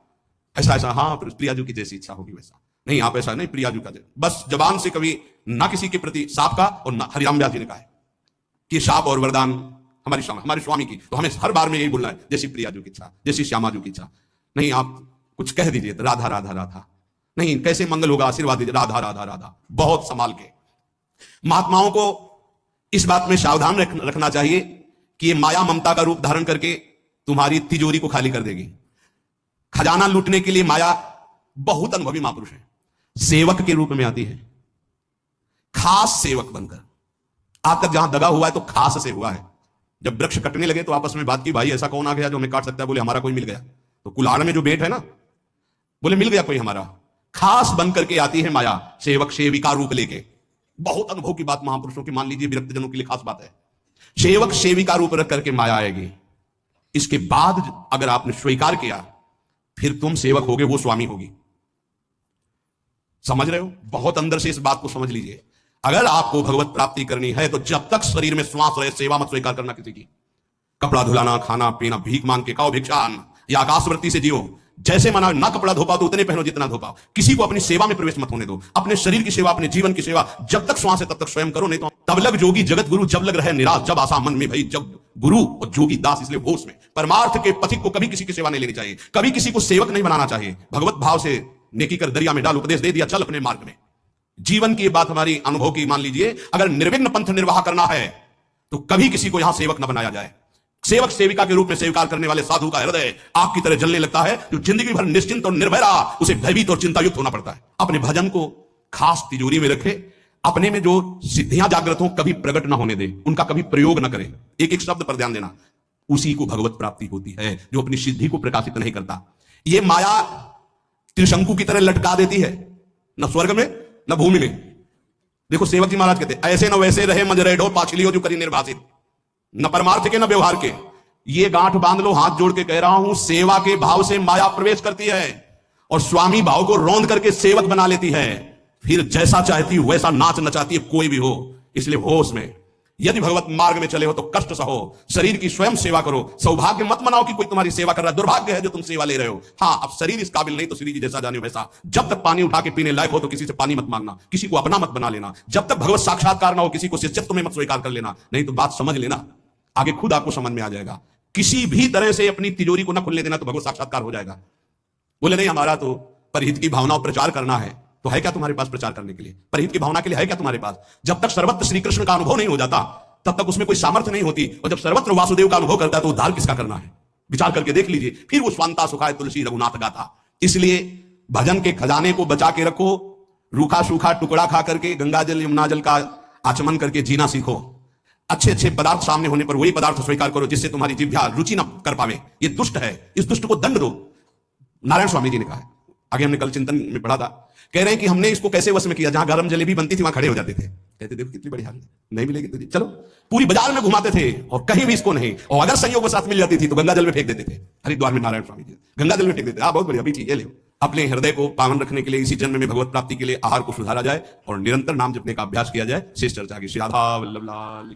ऐसा ऐसा, हाँ प्रियाजू की जैसी इच्छा होगी वैसा नहीं, आप ऐसा नहीं, प्रियाजू का बस जबान से कभी ना किसी के प्रति शाप का, और ना हरिराम व्यास जी ने कहा है कि शाप और वरदान हमारे स्वामी की, तो हमें हर बार में यही बोलना है, जैसी प्रियाजू की इच्छा, जैसी श्यामाजू की इच्छा। नहीं आप कुछ कह दीजिए तो राधा राधा राधा, नहीं कैसे मंगल होगा, आशीर्वाद दीजिए राधा राधा राधा, बहुत संभाल के। महात्माओं को इस बात में सावधान रखना चाहिए कि ये माया ममता का रूप धारण करके तुम्हारी तिजोरी को खाली कर देगी। खजाना लूटने के लिए माया बहुत अनुभवी महापुरुष है, सेवक के रूप में आती है, खास सेवक बनकर। आज तक जहां दगा हुआ है तो खास से हुआ है। जब वृक्ष कटने लगे तो आपस में बात की, भाई ऐसा कौन आ गया जो हमें काट सकता है? बोले हमारा कोई मिल गया। तो कुल्हाड़ में जो बेट है ना, बोले मिल गया कोई हमारा। खास बन करके आती है माया, सेवक सेविका रूप लेके। बहुत अनुभव की बात महापुरुषों की, मान लीजिए विरक्त जनों के लिए खास बात है। सेवक सेविका रूप रख करके माया आएगी। इसके बाद अगर आपने स्वीकार किया फिर तुम सेवक होगे, वो स्वामी होगी। समझ रहे हो? बहुत अंदर से इस बात को समझ लीजिए। अगर आपको भगवत प्राप्ति करनी है तो जब तक शरीर में श्वास रहे सेवा मत स्वीकार करना किसी की। कपड़ा धुलाना, खाना पीना, भीख मांग के खाओ, भिक्षान या आकाशवृत्ति से जियो। जैसे मना ना कपड़ा धो पाओ तो उतने पहनो जितना धो पाओ। किसी को अपनी सेवा में प्रवेश मत होने दो। अपने शरीर की सेवा, अपने जीवन की सेवा जब तक श्वास है तब तक स्वयं करो, नहीं तो तब लग जोगी जगत गुरु, जब लग रहे निराश, जब आशा मन में भई, जब गुरु और जोगी दास। इसलिए होश में परमार्थ के पथिक को कभी किसी की सेवा नहीं लेनी चाहिए, कभी किसी को सेवक नहीं बनाना चाहिए। भगवत भाव से नेकी कर दरिया में डाल, उपदेश दे दिया, चल अपने मार्ग में। जीवन की बात हमारी अनुभव की मान लीजिए, अगर निर्विघ्न पंथ निर्वाह करना है तो कभी किसी को यहां सेवक न बनाया जाए। सेवक सेविका के रूप में स्वीकार करने वाले साधु का हृदय आग की तरह जलने लगता है, जो जिंदगी भर निश्चिंत और निर्भय रहा उसे भयभीत और चिंतायुक्त होना पड़ता है। अपने भजन को खास तिजोरी में रखे, अपने में जो सिद्धियां जागृत हो कभी प्रकट ना होने दे, उनका कभी प्रयोग ना करे। एक एक शब्द पर ध्यान देना, उसी को भगवत प्राप्ति होती है जो अपनी सिद्धि को प्रकाशित नहीं करता। ये माया त्रिशंकु की तरह लटका देती है, न स्वर्ग में न भूमि में। देखो सेवक जी महाराज कहते ऐसे न वैसे रहे मजरेडो पाछलियो जो करी निर्वासित, न परमार्थ के न व्यवहार के। ये गांठ बांध लो, हाथ जोड़ के कह रहा हूं, सेवा के भाव से माया प्रवेश करती है और स्वामी भाव को रौंद करके सेवक बना लेती है। फिर जैसा चाहती वैसा नाच नचाती है, कोई भी हो। इसलिए होश में यदि भगवत मार्ग में चले हो तो कष्ट सहो, शरीर की स्वयं सेवा करो। सौभाग्य मत मनाओ कि कोई तुम्हारी सेवा कर रहा है, दुर्भाग्य है जो तुम सेवा ले रहे हो। हाँ, अब शरीर इस काबिल नहीं तो श्री जी जैसा जाने वैसा। जब तक पानी उठा के पीने लायक हो तो किसी से पानी मत मांगना, किसी को अपना मत बना लेना। जब तक भगवत साक्षात्कार ना हो किसी को शिष्यत्व में मत स्वीकार कर लेना, नहीं तो बात समझ लेना, आगे खुद आपको समझ में आ जाएगा। किसी भी तरह से अपनी तिजोरी को ना खुलने देना तो भगवत साक्षात्कार हो जाएगा। बोले नहीं हमारा तो परहित की भावना प्रचार करना है, तो है क्या तुम्हारे पास प्रचार करने के लिए? परहित की भावना के लिए है क्या तुम्हारे पास? जब तक सर्वत्र श्री कृष्ण का अनुभव नहीं हो जाता तब तक उसमें कोई सामर्थ्य नहीं होती, और जब सर्वत्र वासुदेव का अनुभव करता है तो उद्धार किसका करना है? विचार करके देख लीजिए। फिर वो स्वांता सुखाय तुलसी रघुनाथ गाथा। इसलिए भजन के खजाने को बचा के रखो, रूखा सूखा टुकड़ा खा करके गंगा जल यमुना जल का आचमन करके जीना सीखो। अच्छे अच्छे पदार्थ सामने होने पर वही पदार्थ स्वीकार करो जिससे तुम्हारी जिह्वा रुचि न कर पावे। ये दुष्ट है, इस दुष्ट को दंड दो। नारायण स्वामी जी ने कहा है, आगे हमने कल चिंतन में पढ़ा था, कह रहे हैं कि हमने इसको कैसे वश में किया, जहां गरम जलेबी बनती थी वहां खड़े हो जाते थे, कहते देखो कितनी बड़ी हाल, नहीं मिलेगी तुझे, चलो। पूरी बाजार में घुमाते थे और कहीं भी इसको नहीं, और अगर संयोग के साथ मिल जाती थी तो गंगा जल में फेंक देते थे। हरिद्वार में नारायण स्वामी जी गंगा जल में फेंक देते, बहुत बढ़िया, ठीक है, ले अपने हृदय को पावन रखने के लिए इसी जन्म में भगवत प्राप्ति के लिए आहार को सुधारा जाए और निरंतर नाम जपने का अभ्यास किया जाए। शेष चर्चा की श्री राधा वल्लभ लाल।